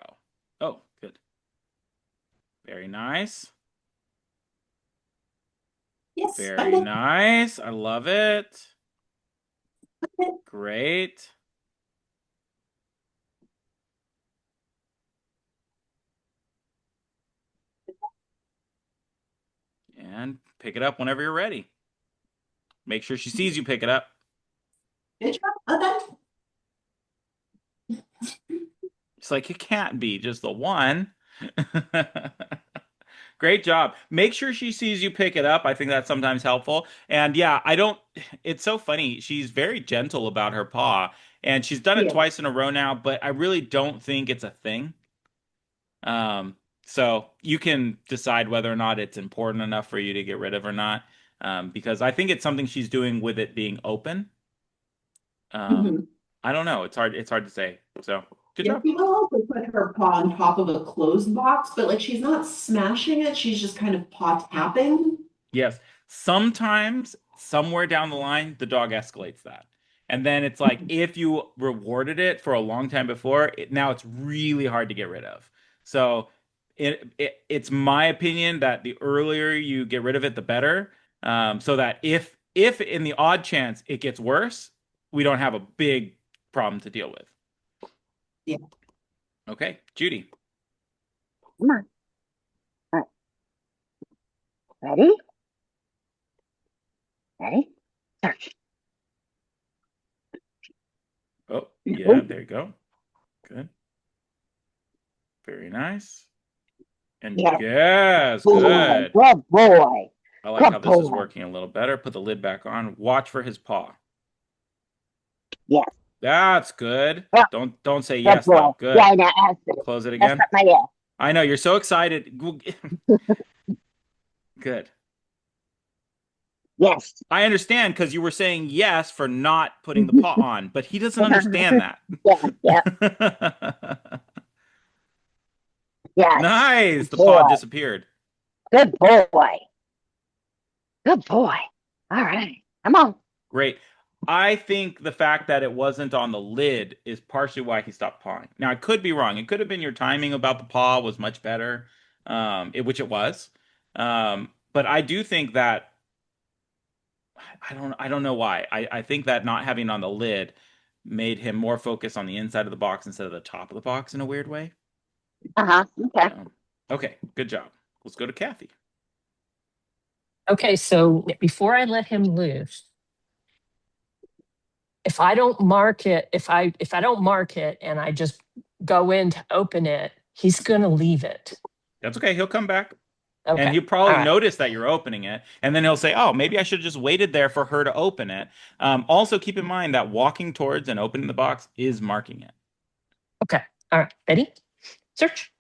S1: Oh, good. Very nice.
S6: Yes.
S1: Very nice. I love it. Great. And pick it up whenever you're ready. Make sure she sees you pick it up.
S6: Good job. Okay.
S1: It's like it can't be just the one. Great job. Make sure she sees you pick it up. I think that's sometimes helpful. And yeah, it's so funny. She's very gentle about her paw, and she's done it
S6: Yeah.
S1: twice in a row now, but I really don't think it's a thing. So you can decide whether or not it's important enough for you to get rid of or not. Because I think it's something she's doing with it being open.
S6: Mhm.
S1: I don't know. It's hard to say. So good
S6: Yeah,
S1: job.
S6: people also put her paw on top of a closed box, but like she's not smashing it, she's just kind of paw tapping.
S1: Yes. Sometimes, somewhere down the line, the dog escalates that. And then it's like if you rewarded it for a long time before, now it's really hard to get rid of. So it's my opinion that the earlier you get rid of it, the better. So that if in the odd chance it gets worse, we don't have a big problem to deal with.
S6: Yeah.
S1: Okay, Judy.
S5: Come on. All right. Ready? Ready? Search.
S1: Oh, yeah, there you go. Good. Very nice. And
S5: Yeah.
S1: yes,
S5: Boy,
S1: good.
S5: good boy.
S1: I like
S5: Good
S1: how this is
S5: boy.
S1: working a little better. Put the lid back on. Watch for his paw.
S5: Yes.
S1: That's good.
S5: Yeah.
S1: Don't say
S5: Good
S1: yes
S5: boy.
S1: though. Good.
S5: Yeah, I know. I have to.
S1: Close it
S5: That's
S1: again.
S5: not my yes.
S1: I know you're so excited. Good.
S5: Yes.
S1: I understand because you were saying yes for not putting the paw on, but he doesn't understand that.
S5: Yeah, yeah, yes.
S1: Nice. The
S5: Good
S1: paw
S5: boy.
S1: disappeared.
S5: Good boy. Good boy. All right. Come on.
S1: Great. I think the fact that it wasn't on the lid is partially why he stopped pawing. Now, I could be wrong. It could have been your timing about the paw was much better, which it was. But I do think that I don't know why. I think that not having it on the lid made him more focused on the inside of the box instead of the top of the box in a weird way.
S5: Uh-huh. Okay.
S1: Okay, good job. Let's go to Kathy.
S7: Okay, so before I let him loose, if I don't mark it, if I don't mark it and I just go in to open it, he's gonna leave it.
S1: That's okay. He'll come back.
S7: Okay.
S1: And he'll probably
S7: All right.
S1: notice that you're opening it. And then he'll say, oh, maybe I should have just waited there for her to open it. Also, keep in mind that walking towards and opening the box is marking it.
S7: Okay. All right. Ready? Search.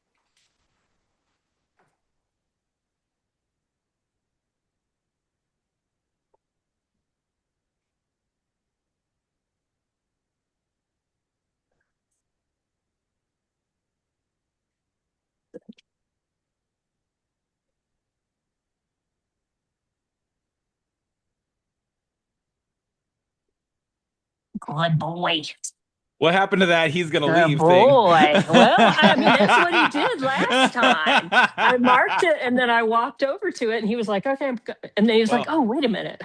S7: Good boy.
S1: What happened to that he's going to
S7: Good
S1: leave
S7: boy.
S1: thing?
S7: Well, I mean, that's what he did last time. I marked it and then I walked over to it and he was like, okay. And then he was like, oh, wait a minute.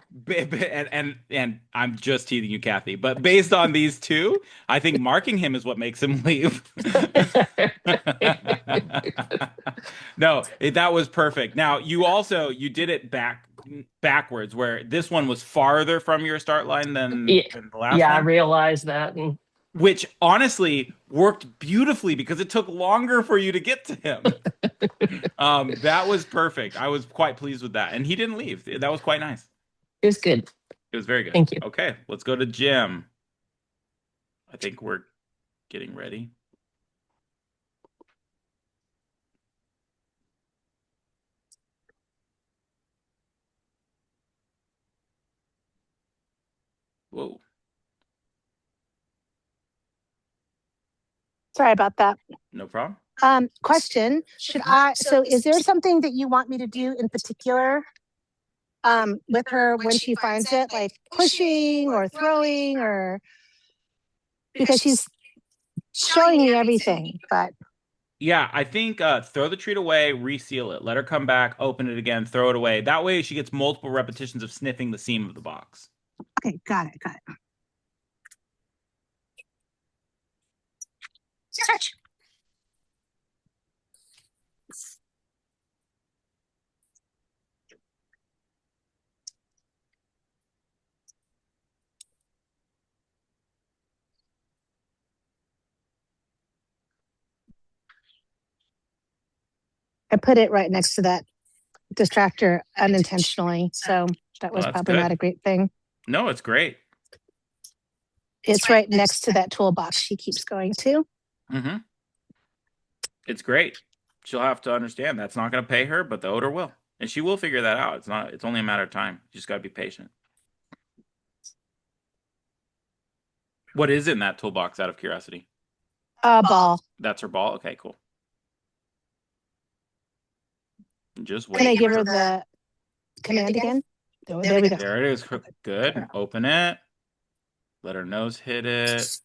S1: And I'm just teasing you, Kathy. But based on these two, I think marking him is what makes him leave. No, that was perfect. Now, you did it backwards, where this one was farther from your start line than the last
S7: Yeah, I
S1: one.
S7: realized that. And
S1: Which honestly worked beautifully because it took longer for you to get to him. That was perfect. I was quite pleased with that. And he didn't leave. That was quite nice.
S7: it was good.
S1: It was very good.
S7: Thank you.
S1: Okay, let's go to Jim. I think we're getting ready. Whoa.
S4: Sorry about that.
S1: No problem.
S4: Question, so is there something that you want me to do in particular with her when she finds it, like pushing or throwing, or because she's showing me everything, but
S1: Yeah, I think throw the treat away, reseal it. Let her come back, open it again, throw it away. That way she gets multiple repetitions of sniffing the seam of the box.
S4: okay, got it. Search. I put it right next to that distractor unintentionally, so that was
S1: Well, that's
S4: probably
S1: good.
S4: not a great thing.
S1: No, it's great.
S4: It's right next to that toolbox she keeps going to.
S1: Mm-hmm. It's great. She'll have to understand that's not going to pay her, but the odor will. And she will figure that out. It's only a matter of time. You just got to be patient. What is in that toolbox out of curiosity?
S4: A ball.
S1: That's her ball? Okay, cool. Just wait.
S4: Can I give her the command again? Oh, there we go.
S1: There it is. Good. Open it. Let her nose hit it.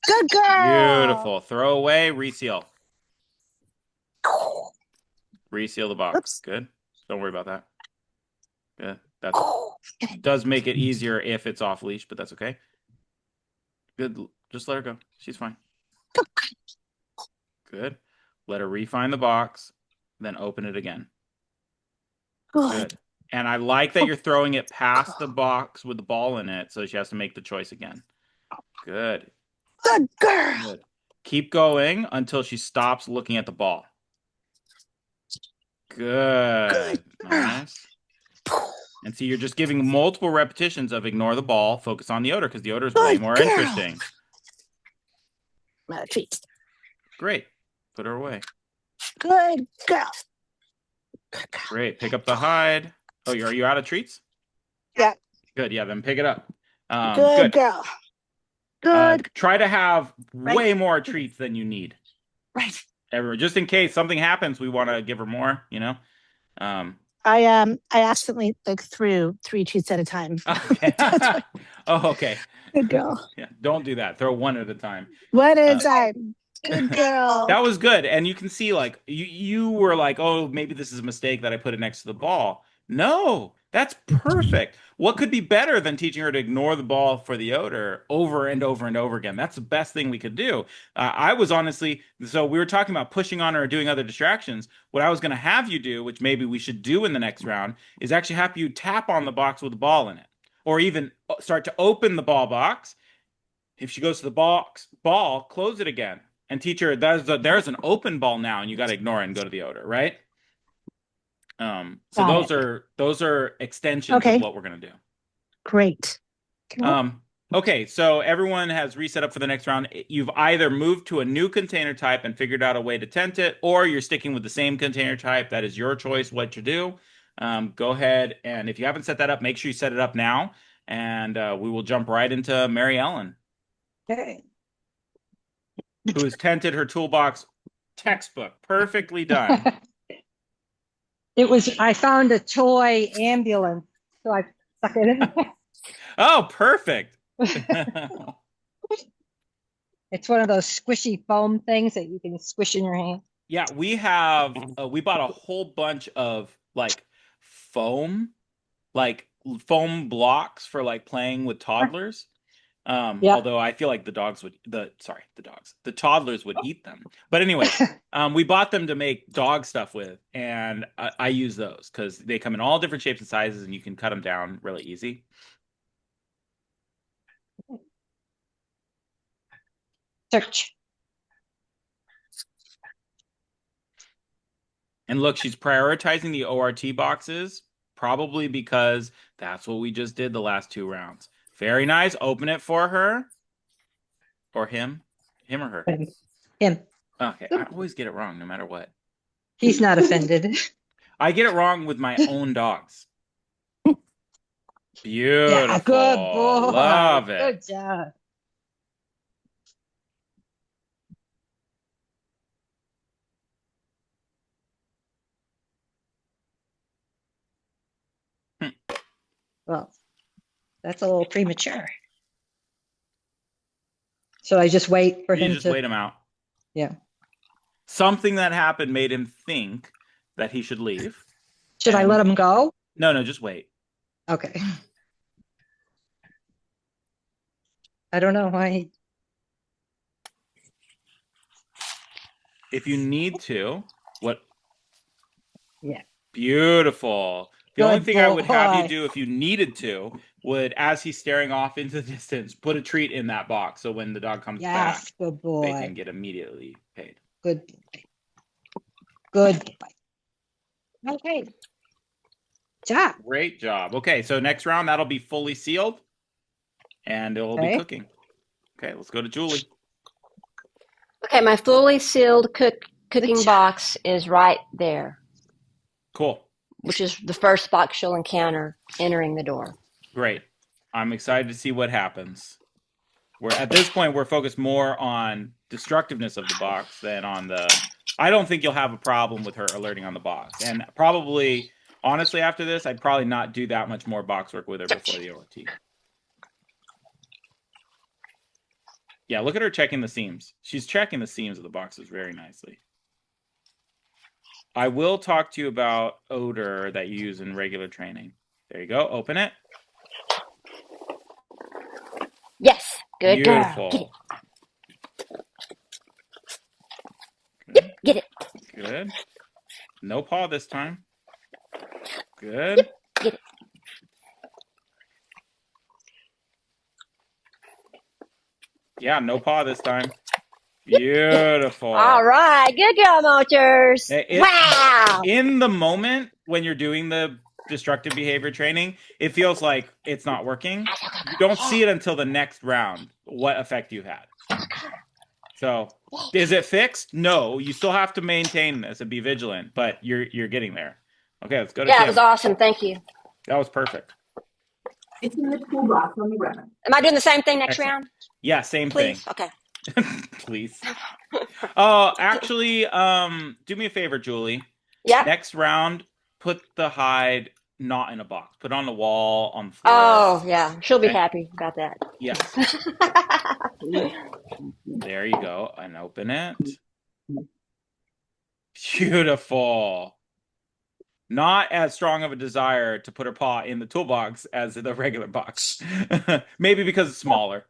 S4: Good girl.
S1: Beautiful. Throw away. Reseal. Reseal the box.
S4: Oops.
S1: Good. Don't worry about that. Good. That does make it easier if it's off leash, but that's okay. Good. Just let her go. She's fine. Good. Let her refine the box, then open it again. Good. And I like that you're throwing it past the box with the ball in it, so she has to make the choice again. Good.
S4: Good girl.
S1: Good. Keep going until she stops looking at the ball. Good. Nice. And see, you're just giving multiple repetitions of ignore the ball, focus on the odor, because the odor is way more interesting.
S4: Treats.
S1: Great. Put her away.
S4: Good girl. Good girl.
S1: Great. Pick up the hide. Oh, are you out of treats?
S4: Yeah.
S1: Good. Yeah, then pick it up.
S4: Good girl. Good.
S1: Try to have way more treats than you need.
S4: Right.
S1: Just in case something happens, we want to give her more, you know?
S4: I accidentally threw 3 treats at a time.
S1: Okay. Oh, okay.
S4: Good girl.
S1: Yeah, don't do that. Throw one at a time.
S4: One at a time. Good girl.
S1: That was good. And you can see, like, you were like, oh, maybe this is a mistake that I put it next to the ball. No, that's perfect. What could be better than teaching her to ignore the ball for the odor over and over and over again? That's the best thing we could do. I was honestly, so we were talking about pushing on her or doing other distractions. What I was going to have you do, which maybe we should do in the next round, is actually have you tap on the box with the ball in it, or even start to open the ball box. If she goes to the ball, close it again. And teach her there's an open ball now, and you got to ignore it and go to the odor, right? So those are extensions of what we're gonna do.
S4: Great.
S1: Okay, so everyone has reset up for the next round. You've either moved to a new container type and figured out a way to tent it, or you're sticking with the same container type. That is your choice what to do. Go ahead, and if you haven't set that up, make sure you set it up now, and we will jump right into Mary Ellen.
S2: Okay.
S1: Who has tented her toolbox textbook. Perfectly done.
S2: I found a toy ambulance, so I stuck it in there.
S1: Oh, perfect.
S2: It's one of those squishy foam things that you can squish in your hand.
S1: Yeah, we bought a whole bunch of foam blocks for playing with toddlers. Although I feel like the toddlers would eat them. But anyway, we bought them to make dog stuff with, and I use those because they come in all different shapes and sizes, and you can cut them down really easy.
S2: Search.
S1: And look, she's prioritizing the ORT boxes, probably because that's what we just did the last 2 rounds. Very nice. Open it for her. Or him. Him or her?
S2: Him.
S1: Okay. I always get it wrong no matter what.
S2: He's not offended.
S1: I get it wrong with my own dogs. Beautiful.
S2: Yeah, good boy.
S1: Love it.
S2: Good job. Well, that's a little premature. So I just wait for him
S1: to wait him out.
S2: Yeah.
S1: Something that happened made him think that he should leave.
S2: Should I let him go?
S1: No, just wait.
S2: Okay. I don't know why.
S1: If you need to, what?
S2: Yeah.
S1: Beautiful. The
S2: Good
S1: only thing I would have
S2: boy.
S1: you do if you needed to would, as he's staring off into the distance, put a treat in that box. So when the dog comes back,
S2: good boy.
S1: they can get immediately paid.
S2: Good boy. Good boy. Okay. Job.
S1: Great job. Okay, so next round, that'll be fully sealed. And it'll be cooking. Okay, let's go to Julie.
S3: Okay, my fully sealed cooking box is right there.
S1: Cool.
S3: Which is the first box she'll encounter entering the door.
S1: Great. I'm excited to see what happens. At this point, we're focused more on destructiveness of the box than on the... I don't think you'll have a problem with her alerting on the box. And probably, honestly, after this, I'd probably not do that much more box work with her before the ORT. Yeah, look at her checking the seams. She's checking the seams of the boxes very nicely. I will talk to you about odor that you use in regular training. There you go. Open it.
S3: Yes. Good
S1: Beautiful.
S3: girl. Get it. Get it.
S1: Good. No paw this time. Good.
S3: Get it.
S1: Yeah, no paw this time. Beautiful.
S3: All right. Good girl, Mochers. Wow.
S1: In the moment when you're doing the destructive behavior training, it feels like it's not working. You don't see it until the next round, what effect you had. So is it fixed? No, you still have to maintain this and be vigilant, but you're getting there. Okay, let's go to
S3: Yeah,
S1: Kim.
S3: it was awesome. Thank you.
S1: That was perfect.
S6: It's in the toolbox on the ground.
S3: Am I doing the same thing next
S1: Excellent.
S3: round?
S1: Yeah, same
S3: Please.
S1: thing.
S3: Okay.
S1: Please. Oh, actually, do me a favor, Julie.
S3: Yeah.
S1: Next round, put the hide not in a box. Put it on the wall, on the floor.
S3: Oh, yeah. She'll be
S1: Okay.
S3: happy about that.
S1: Yes. There you go. And open it. Beautiful. Not as strong of a desire to put her paw in the toolbox as the regular box. Maybe because it's smaller.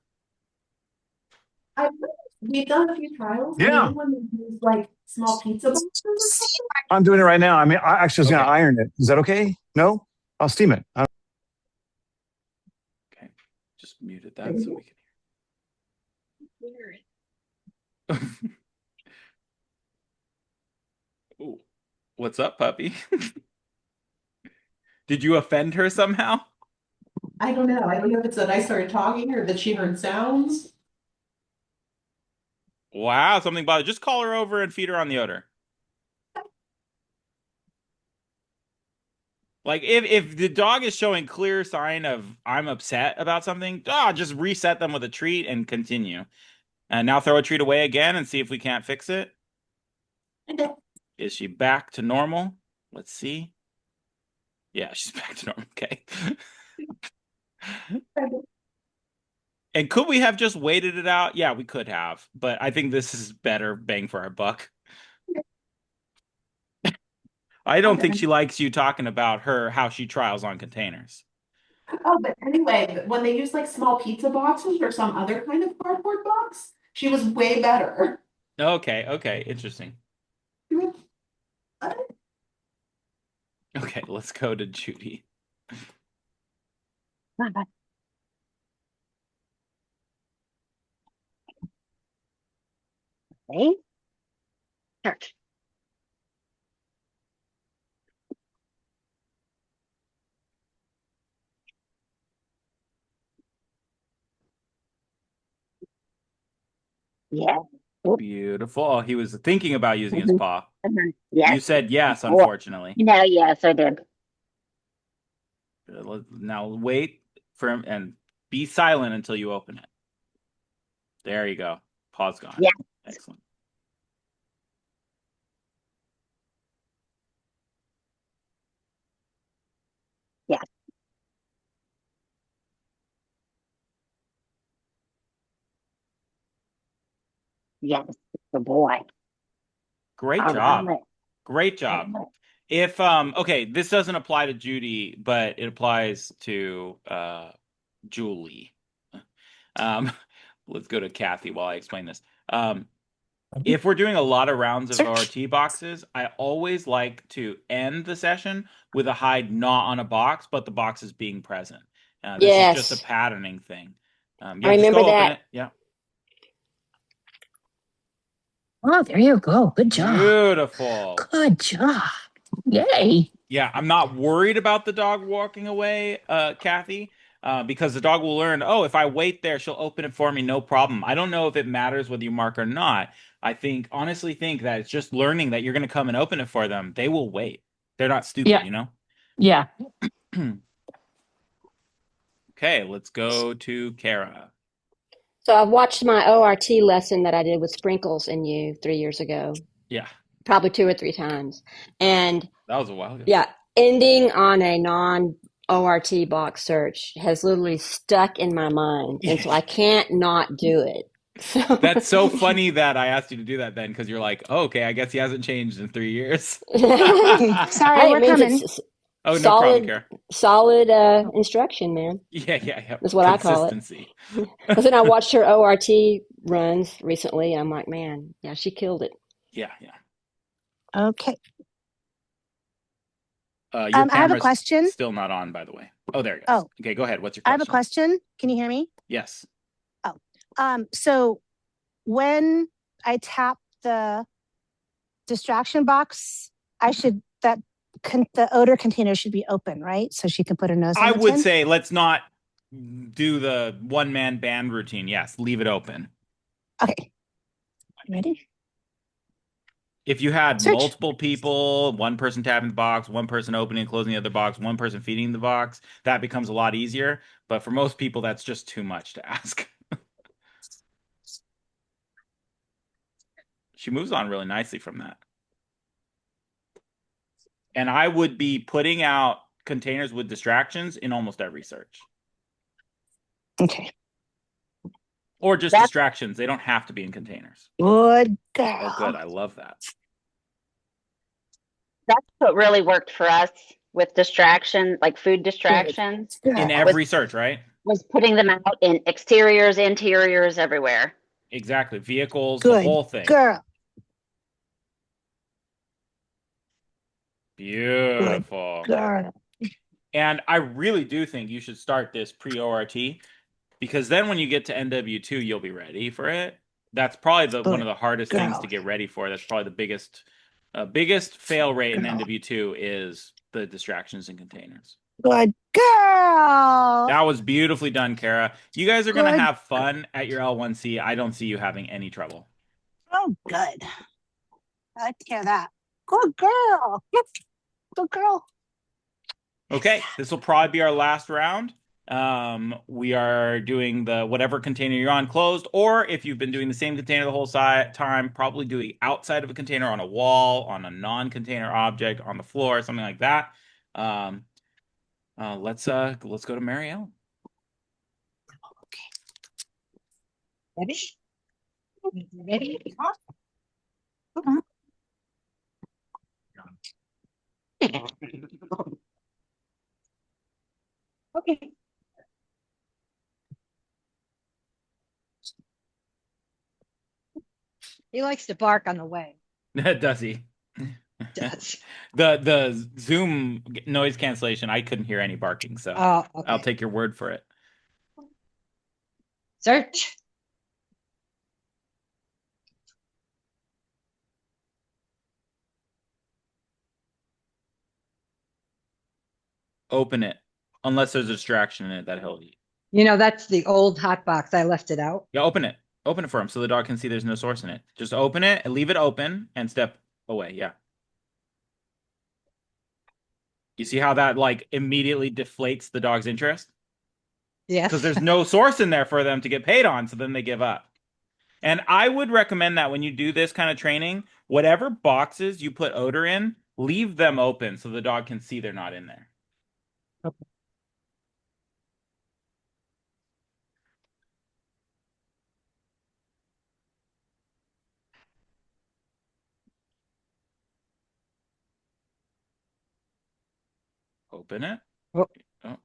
S6: We've done a few trials.
S8: Yeah.
S6: Anyone that use like small pizza boxes or something?
S8: I'm doing it right now. I mean, I actually was going to
S1: Okay.
S8: iron it. Is that okay? No? I'll steam it.
S1: Okay. Just muted that so we can hear it. Ooh. What's up, puppy? Did you offend her somehow?
S6: I don't know. I don't know if it's that I started talking or that she heard sounds.
S1: Wow, something bothered. Just call her over and feed her on the odor. Like if the dog is showing clear sign of I'm upset about something, just reset them with a treat and continue. And now throw a treat away again and see if we can't fix it. Is she back to normal? Let's see. Yeah, she's back to normal. Okay. And could we have just waited it out? Yeah, we could have. But I think this is better bang for our buck. I don't think she likes you talking about how she trials on containers.
S6: Oh, but anyway, when they use like small pizza boxes or some other kind of cardboard box, she was way better.
S1: Okay, interesting. Okay, let's go to Judy.
S5: Okay. Start. Yeah.
S1: Beautiful. Oh, he was thinking about using his paw.
S5: Yes.
S1: You said yes, unfortunately.
S5: No, yes, I did.
S1: Now wait for him and be silent until you open it. There you go. Paw's gone.
S5: Yeah.
S1: Excellent.
S5: Yes. Yes. Good boy.
S1: Great
S5: All
S1: job.
S5: right.
S1: Great job. If okay, this doesn't apply to Judy, but it applies to Julie. Let's go to Kathy while I explain this. If we're doing a lot of rounds of ORT boxes, I always like to end the session with a hide not on a box, but the box is being present. This
S3: Yes.
S1: is just a patterning thing.
S3: I remember
S1: just go
S3: that.
S1: open it. Yeah.
S7: Oh, there you go. Good job.
S1: Beautiful.
S7: Good job. Yay.
S1: Yeah, I'm not worried about the dog walking away, Kathy, because the dog will learn, oh, if I wait there, she'll open it for me, no problem. I don't know if it matters whether you mark or not. I honestly think that it's just learning that you're going to come and open it for them. They will wait. They're not stupid,
S7: Yeah.
S1: you know?
S7: Yeah.
S1: Okay, let's go to Kara.
S3: So I've watched my ORT lesson that I did with Sprinkles and you 3 years ago,
S1: Yeah,
S3: probably 2 or 3 times. And
S1: that was a while ago.
S3: yeah, ending on a non-ORT box search has literally stuck in my mind. And so I can't not do it. So
S1: That's so funny that I asked you to do that then, because you're like, oh, okay, I guess he hasn't changed in 3 years.
S4: Sorry,
S3: Hey,
S4: we're
S3: it means
S4: coming.
S3: it's
S1: Oh, no problem, Kara.
S3: solid instruction, man.
S1: Yeah.
S3: That's what I call it.
S1: Consistency.
S3: Because then I watched her ORT runs recently, and I'm like, man, yeah, she killed it.
S1: Yeah.
S4: Okay.
S1: Your
S4: I have a
S1: camera's
S4: question.
S1: still not on, by the way. Oh, there it goes.
S4: Oh.
S1: Okay, go ahead. What's your
S4: I
S1: question?
S4: have a question. Can you hear me?
S1: Yes.
S4: So when I tap the distraction box, that the odor container should be open, right? So she can put her nose in
S1: I
S4: the
S1: would
S4: tin?
S1: say let's not do the one-man band routine. Yes, leave it open.
S4: Okay. Ready?
S1: If you had
S4: Search.
S1: multiple people, one person tapping the box, one person opening and closing the other box, one person feeding the box, that becomes a lot easier. But for most people, that's just too much to ask. She moves on really nicely from that. And I would be putting out containers with distractions in almost every search.
S4: Okay.
S1: Or just
S5: That's-
S1: distractions. They don't have to be in containers.
S4: Good girl.
S1: Oh, good. I love that.
S5: That's what really worked for us with distraction, like food distractions,
S1: In every search, right?
S5: was putting them out in exteriors, interiors, everywhere.
S1: Exactly. Vehicles, the
S4: Good
S1: whole thing.
S4: girl.
S1: Beautiful.
S4: Girl.
S1: And I really do think you should start this pre-ORT, because then when you get to NW2, you'll be ready for it. That's probably one of the hardest things to get ready for. That's probably the biggest fail rate in NW2 is the distractions and containers.
S4: Good girl.
S1: That was beautifully done, Kara. You guys are going to have fun at your L1C. I don't see you having any trouble.
S4: Oh, good. I like to hear that. Good girl. Yep. Good girl.
S1: Okay, this will probably be our last round. We are doing the whatever container you're on closed, or if you've been doing the same container the whole time, probably doing outside of a container, on a wall, on a non-container object, on the floor, something like that. Let's go to Mary Ellen.
S2: Ready? Ready? Okay. He likes to bark on the way.
S1: Does he?
S2: Does.
S1: The Zoom noise cancellation, I couldn't hear any barking, so
S2: Oh, okay.
S1: I'll take your word for it.
S2: Search.
S1: Open it, unless there's a distraction in it that he'll eat.
S2: You know, that's the old hot box. I left it out.
S1: Yeah, open it. Open it for him so the dog can see there's no source in it. Just open it and leave it open and step away. Yeah. You see how that like immediately deflates the dog's interest?
S2: Yes.
S1: Because there's no source in there for them to get paid on, so then they give up. And I would recommend that when you do this kind of training, whatever boxes you put odor in, leave them open so the dog can see they're not in there.
S2: Okay.
S1: Open it.
S2: Oh.
S1: Oh.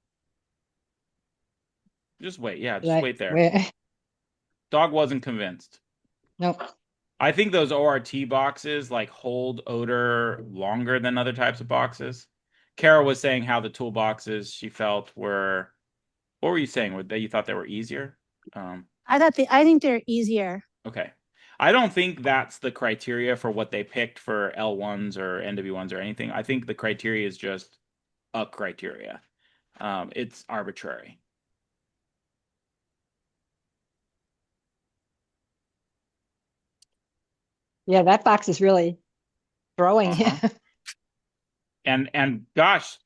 S1: Just wait. Yeah, just wait there.
S2: Wait.
S1: Dog wasn't convinced.
S2: Nope.
S1: I think those ORT boxes like hold odor longer than other types of boxes. Kara was saying how the toolboxes she felt were. What were you saying? Were they, you thought they were easier?
S4: I think they're easier.
S1: Okay. I don't think that's the criteria for what they picked for L1s or NW1s or anything. I think the criteria is just a criteria. It's arbitrary.
S2: Yeah, that box is really throwing him.
S1: And gosh,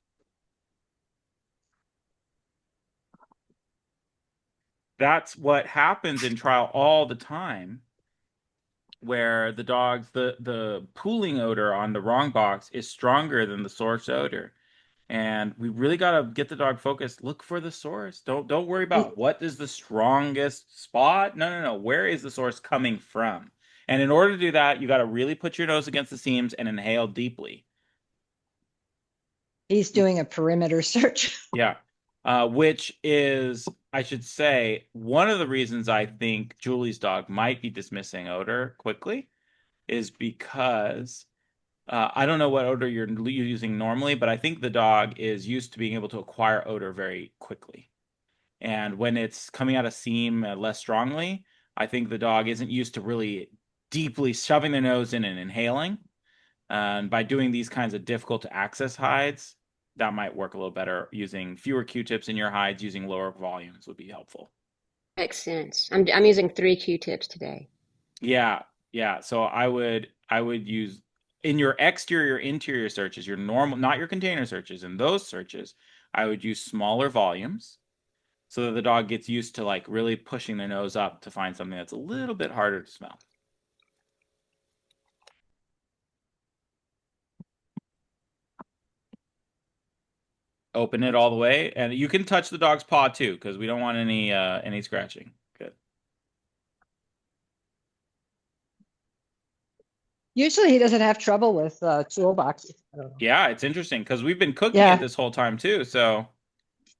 S1: that's what happens in trial all the time, where the dogs, the pooling odor on the wrong box is stronger than the source odor. And we really got to get the dog focused. Look for the source. Don't worry about what is the strongest spot. No. Where is the source coming from? And in order to do that, you got to really put your nose against the seams and inhale deeply.
S2: He's doing a perimeter search.
S1: Yeah. Which is, I should say, one of the reasons I think Julie's dog might be dismissing odor quickly is because I don't know what odor you're using normally, but I think the dog is used to being able to acquire odor very quickly. And when it's coming out of seam less strongly, I think the dog isn't used to really deeply shoving their nose in and inhaling. And by doing these kinds of difficult to access hides, that might work a little better. Using fewer Q-tips in your hides, using lower volumes would be helpful.
S3: Makes sense. I'm using 3 Q-tips today.
S1: Yeah, yeah. So I would use in your exterior interior searches, your normal, not your container searches. In those searches, I would use smaller volumes so that the dog gets used to like really pushing their nose up to find something that's a little bit harder to smell. Open it all the way, and you can touch the dog's paw too, because we don't want any scratching. Good.
S2: Usually he doesn't have trouble with toolboxes. I don't know.
S1: Yeah, it's interesting because we've been cooking
S2: Yeah.
S1: it this whole time too. So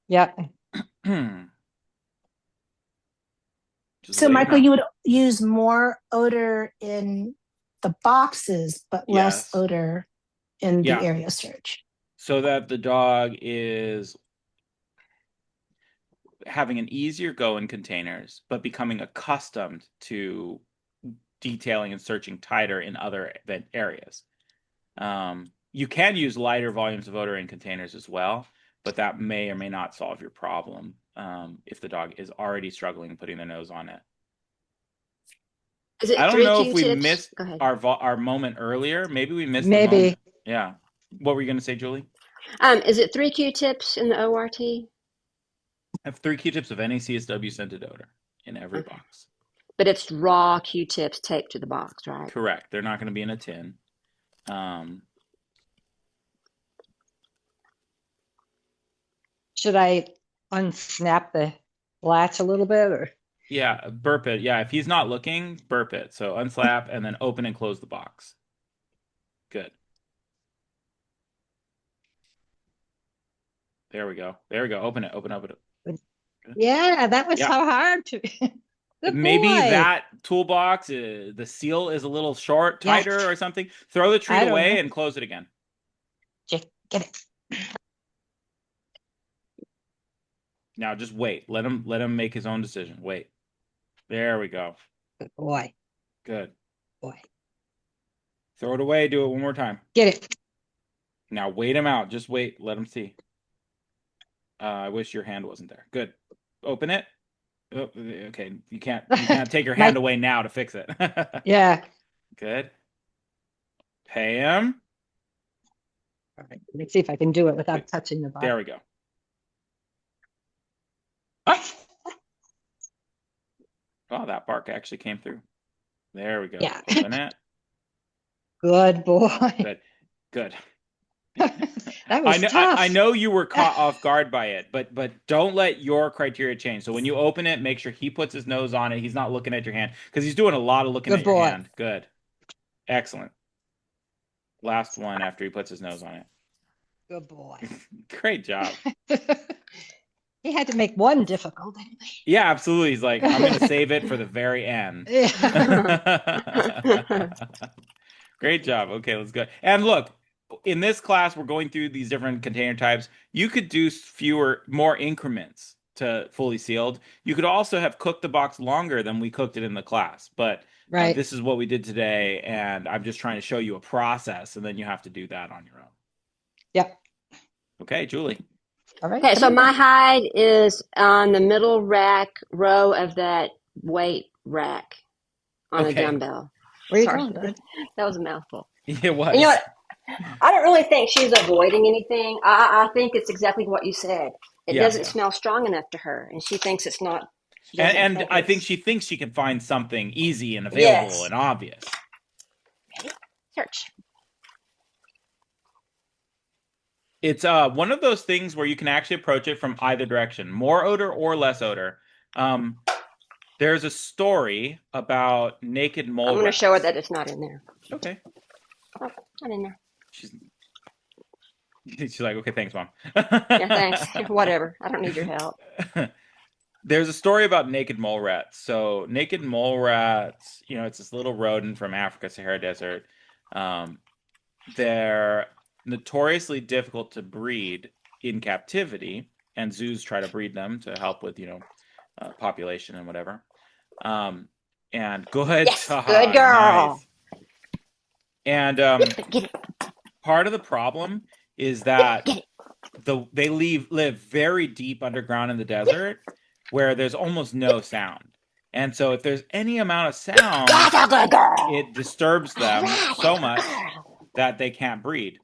S2: Yeah.
S1: just
S4: So
S1: wait 'em
S4: Michael,
S1: out.
S4: you would use more odor in the boxes, but less
S1: Yes.
S4: odor in
S1: Yeah.
S4: the area search.
S1: So that the dog is having an easier go in containers, but becoming accustomed to detailing and searching tighter in other areas. You can use lighter volumes of odor in containers as well, but that may or may not solve your problem if the dog is already struggling putting their nose on it.
S3: Is it
S1: I don't
S3: 3
S1: know if we
S3: Q-tips?
S1: missed
S3: Go ahead.
S1: our moment earlier. Maybe we missed the
S2: Maybe.
S1: moment. Yeah. What were you going to say, Julie?
S3: Is it 3 Q-tips in the ORT?
S1: I have 3 Q-tips of any CSW scented odor in every
S3: Okay.
S1: box.
S3: But it's raw Q-tips taped to the box, right?
S1: Correct. They're not going to be in a tin.
S2: Should I unsnap the latch a little bit or?
S1: Yeah, burp it. Yeah, if he's not looking, burp it. So unslap and then open and close the box. Good. There we go. There we go. Open it. Open it.
S2: Yeah, that was
S1: Yeah.
S2: so hard to. Good
S1: Maybe
S2: boy.
S1: that toolbox, the seal is a little short,
S2: Yeah.
S1: tighter, or something. Throw the treat
S2: I don't
S1: away
S2: know.
S1: and close it again.
S2: Get it.
S1: Now just wait. Let him make his own decision. Wait. There we go.
S2: Good boy.
S1: Good.
S2: Boy.
S1: Throw it away. Do it one more time.
S2: Get it.
S1: Now wait him out. Just wait. Let him see. I wish your hand wasn't there. Good. Open it. Oh, okay. You can't take your hand away now to fix it.
S2: Yeah.
S1: Good. Pay him.
S2: All right. Let me see if I can do it without touching the box.
S1: There we go. Oh, that bark actually came through. There we go.
S2: Yeah.
S1: Open it.
S2: Good boy.
S1: Good. Good.
S2: That was tough.
S1: I know you were caught off guard by it, but don't let your criteria change. So when you open it, make sure he puts his nose on it. He's not looking at your hand because he's doing a lot of looking
S2: Good
S1: at your
S2: boy.
S1: hand. Good. Excellent. Last one after he puts his nose on it.
S2: Good boy.
S1: Great job.
S2: He had to make one difficult, didn't he?
S1: Yeah, absolutely. He's like, I'm going to save it for the very end.
S2: Yeah.
S1: Great job. Okay, let's go. And look, in this class, we're going through these different container types. You could do more increments to fully sealed. You could also have cooked the box longer than we cooked it in the class. But
S2: Right.
S1: this is what we did today, and I'm just trying to show you a process, and then you have to do that on your own.
S2: Yep.
S1: Okay, Julie.
S2: All right.
S3: Okay, so my hide is on the middle row of that weight rack on a
S1: Okay.
S3: dumbbell.
S2: Where you
S3: Sorry.
S2: going, bud?
S3: That was a mouthful.
S1: It was.
S3: And you know what? I don't really think she's avoiding anything. I think it's exactly what you said. It
S1: Yeah,
S3: doesn't
S1: yeah.
S3: smell strong enough to her, and she thinks it's not. She doesn't
S1: And I think
S3: it's-
S1: she thinks she can find something easy and available
S3: Yes.
S1: and obvious.
S3: Search.
S1: It's one of those things where you can actually approach it from either direction, more odor or less odor. There's a story about naked mole
S3: I'm going to
S1: rats.
S3: show her that it's not in there.
S1: Okay.
S3: Oh, not in there.
S1: She's like, okay, thanks, Mom.
S3: Yeah, thanks. Whatever. I don't need your help.
S1: There's a story about naked mole rats. So naked mole rats, it's this little rodent from Africa, Sahara Desert. They're notoriously difficult to breed in captivity, and zoos try to breed them to help with, population and whatever. And good,
S3: Yes, good girl.
S1: Nice. And
S3: Get it.
S1: part of the problem is that they live very deep underground in the desert where there's almost no sound. And so if there's any amount of sound,
S3: That's a good girl.
S1: it disturbs them so much that they can't breed.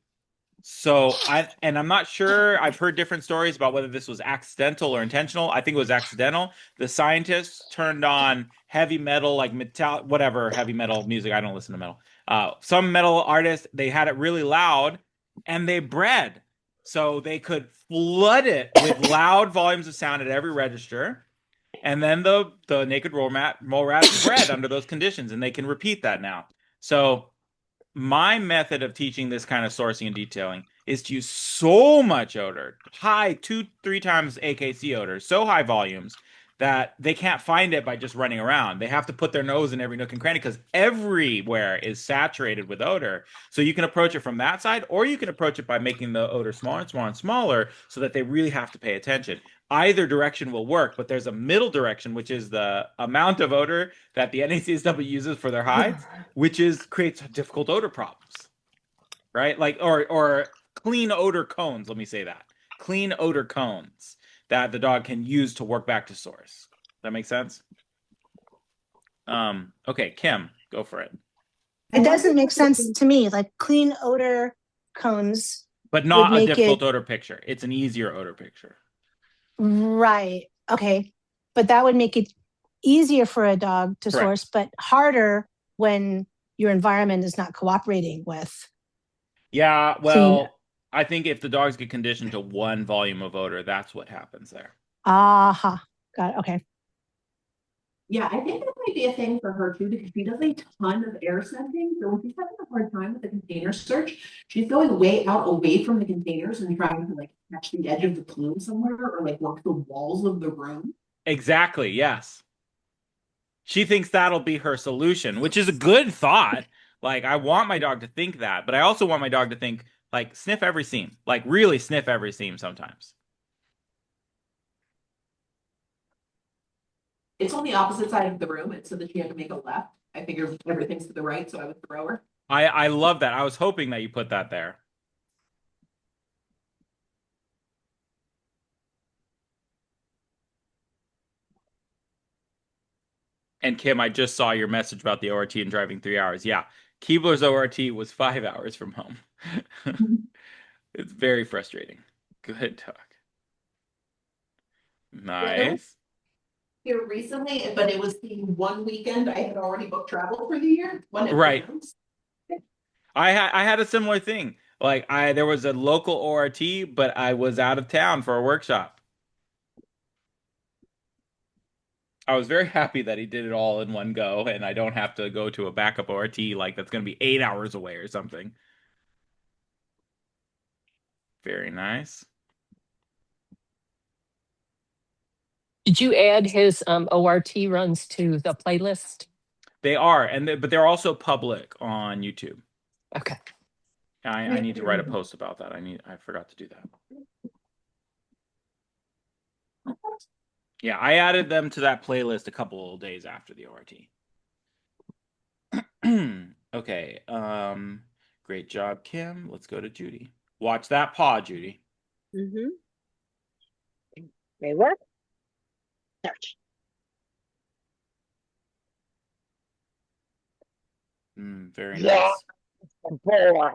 S1: So I'm not sure. I've heard different stories about whether this was accidental or intentional. I think it was accidental. The scientists turned on heavy metal, like metal, whatever heavy metal music. I don't listen to metal. Some metal artists, they had it really loud, and they bred so they could flood it with loud volumes of sound at every register. And then the naked mole rats bred under those conditions, and they can repeat that now. So my method of teaching this kind of sourcing and detailing is to use so much odor, high 2-3 times AKC odor, so high volumes that they can't find it by just running around. They have to put their nose in every nook and cranny because everywhere is saturated with odor. So you can approach it from that side, or you can approach it by making the odor smaller and smaller and smaller so that they really have to pay attention. Either direction will work, but there's a middle direction, which is the amount of odor that the NACSW uses for their hides, which creates difficult odor problems, right? Like or clean odor cones. Let me say that clean odor cones that the dog can use to work back to source. That makes sense. Okay, Kim, go for it.
S4: It doesn't make sense to me. Like clean odor cones
S1: But
S4: would
S1: not a
S4: make
S1: difficult
S4: it
S1: odor picture. It's an easier odor picture.
S4: right. Okay. But that would make it easier for a dog to
S1: Correct.
S4: source, but harder when your environment is not cooperating with
S1: Yeah,
S4: clean.
S1: well, I think if the dogs get conditioned to one volume of odor, that's what happens there.
S4: Aha. Got it. Okay.
S6: Yeah, I think that might be a thing for her too, because she does a ton of air scenting. So when she's having a hard time with the container search, she's going way out away from the containers and trying to like catch the edge of the plume somewhere or like work the walls of the room.
S1: Exactly, yes. She thinks that'll be her solution, which is a good thought. Like, I want my dog to think that, but I also want my dog to think, like, sniff every seam. Like, really sniff every seam sometimes.
S6: It's on the opposite side of the room. It's so that she had to make a left. I figured everything's to the right, so I would throw her.
S1: I love that. I was hoping that you put that there. And Kim, I just saw your message about the ORT and driving 3 hours. Yeah, Keebler's ORT was 5 hours from home. It's very frustrating. Good dog. Nice.
S6: Here recently, but it was the one weekend I had already booked travel for the year. When it
S1: Right.
S6: rains.
S1: I had a similar thing. Like there was a local ORT, but I was out of town for a workshop. I was very happy that he did it all in one go, and I don't have to go to a backup ORT like that's going to be 8 hours away or something. Very nice.
S7: Did you add his ORT runs to the playlist?
S1: They are, but they're also public on YouTube.
S7: Okay.
S1: I need to write a post about that. I forgot to do that. Yeah, I added them to that playlist a couple of days after the ORT. Okay. Great job, Kim. Let's go to Judy. Watch that paw, Judy.
S5: Mm-hmm. They work. Search.
S1: Very
S5: Yeah.
S1: nice.
S5: Boy.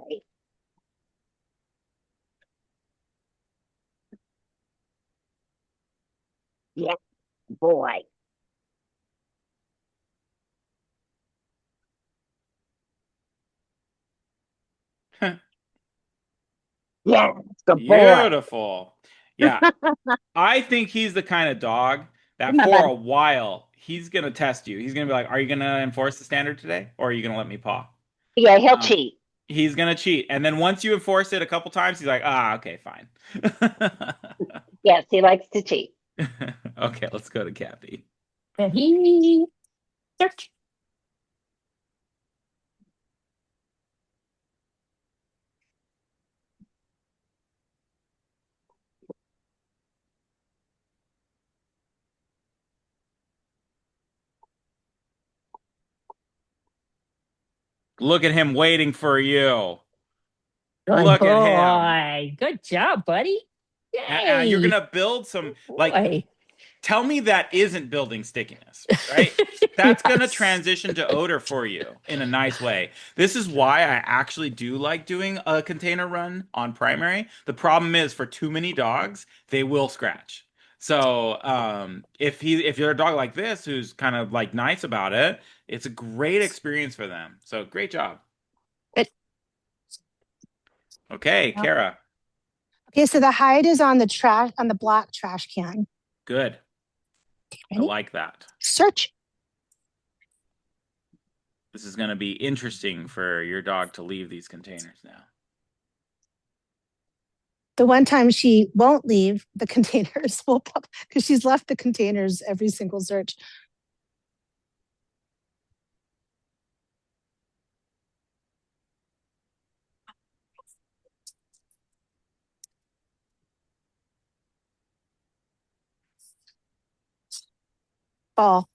S5: Yeah, boy. Yeah, the boy.
S1: Beautiful. Yeah. I think he's the kind of dog that
S5: Come on,
S1: for
S5: bud.
S1: a while he's gonna test you. He's gonna be like, "Are you gonna enforce the standard today, or are you gonna let me paw?"
S5: Yeah, he'll cheat.
S1: He's gonna cheat, and then once you enforce it a couple times, he's like, "Ah, okay, fine."
S5: Yes, he likes to cheat.
S1: Okay, let's go to Kathy.
S7: And he search.
S1: Look at him waiting for you.
S7: Good
S1: Look at him.
S7: boy. Good job, buddy. Yay.
S1: You're gonna build some like.
S7: Boy.
S1: Tell me that isn't building stickiness, right? That's gonna
S7: Yes.
S1: transition to odor for you in a nice way. This is why I actually do like doing a container run on primary. The problem is for too many dogs, they will scratch. So if you're a dog like this who's kind of like nice about it, it's a great experience for them. So great job.
S4: Good.
S1: Okay, Kara.
S4: Okay, so the hide is on the black trash can.
S1: Good. I
S4: Ready?
S1: like that.
S4: Search.
S1: This is going to be interesting for your dog to leave these containers now.
S4: The one time she won't leave the containers will pop because she's left the containers every single search. Ball.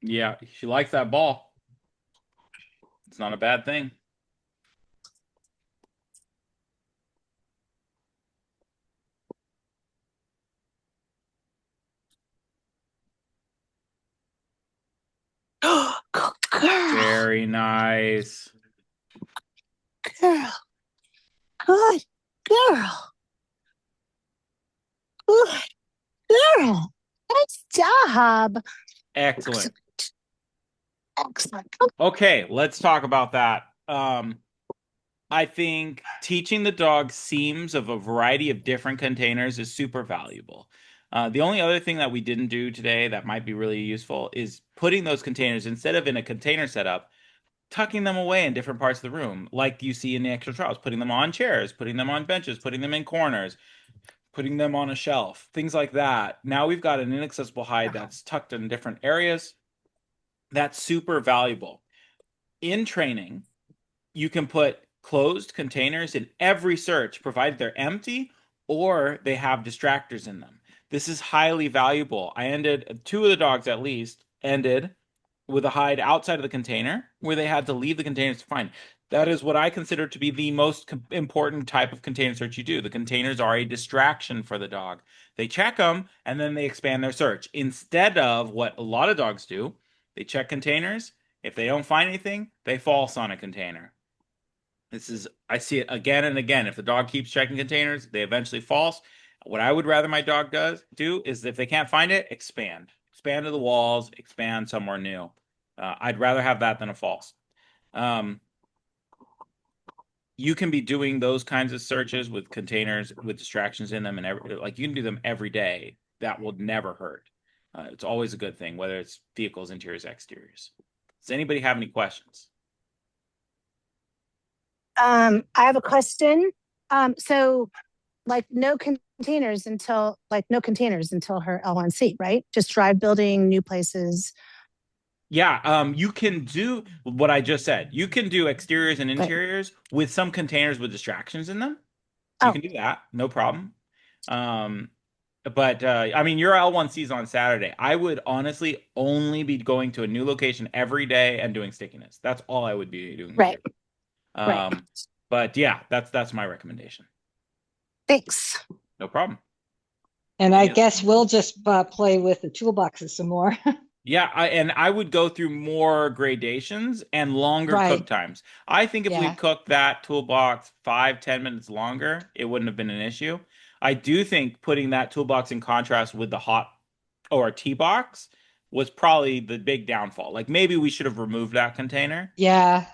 S1: Yeah, she likes that ball. It's not a bad thing.
S4: Girl,
S1: Very nice.
S4: girl, good girl, good girl. Nice job.
S1: Excellent.
S4: Excellent.
S1: Okay, let's talk about that. I think teaching the dog seams of a variety of different containers is super valuable. The only other thing that we didn't do today that might be really useful is putting those containers, instead of in a container setup, tucking them away in different parts of the room, like you see in the extra trials, putting them on chairs, putting them on benches, putting them in corners, putting them on a shelf, things like that. Now we've got an inaccessible hide that's tucked in different areas. That's super valuable. In training, you can put closed containers in every search, provided they're empty or they have distractors in them. This is highly valuable. I ended, two of the dogs at least, ended with a hide outside of the container where they had to leave the containers to find. That is what I consider to be the most important type of container search you do. The containers are a distraction for the dog. They check them and then they expand their search. Instead of what a lot of dogs do, they check containers. If they don't find anything, they false on a container. I see it again and again. If the dog keeps checking containers, they eventually false. What I would rather my dog do is if they can't find it, expand to the walls, expand somewhere new. I'd rather have that than a false. You can be doing those kinds of searches with containers with distractions in them, and like you can do them every day. That will never hurt. It's always a good thing, whether it's vehicles, interiors, exteriors. Does anybody have any questions?
S4: I have a question. So like no containers until her L1C, right? Just drive building new places.
S1: Yeah, you can do what I just said. You can do exteriors and interiors with some containers with distractions in them. You can do that, no problem. But I mean, your L1C is on Saturday. I would honestly only be going to a new location every day and doing stickiness. That's all I would be doing.
S4: Right.
S1: But yeah, that's my recommendation.
S4: Thanks.
S1: No problem.
S2: And I guess we'll just play with the toolboxes some more.
S1: Yeah, I would go through more gradations and longer cook times. I think if we cooked that toolbox 5-10 minutes longer, it wouldn't have been an issue. I do think putting that toolbox in contrast with the hot ORT box was probably the big downfall. Like maybe we should have removed that container.
S2: Yeah.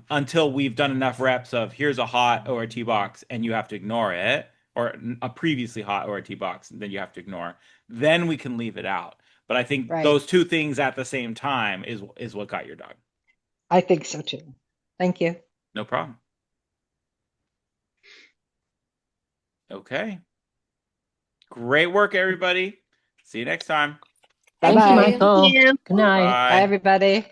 S1: Until we've done enough reps of here's a hot ORT box and you have to ignore it, or a previously hot ORT box and then you have to ignore. Then we can leave it out. But I think those two things at the same time is what got your dog.
S2: I think so too. Thank you.
S1: No problem. Okay. Great work, everybody. See you next time.
S7: Thank you,
S2: Bye-bye.
S7: Michael.
S5: Thank you.
S7: Good night.
S1: Bye.
S2: Bye, everybody.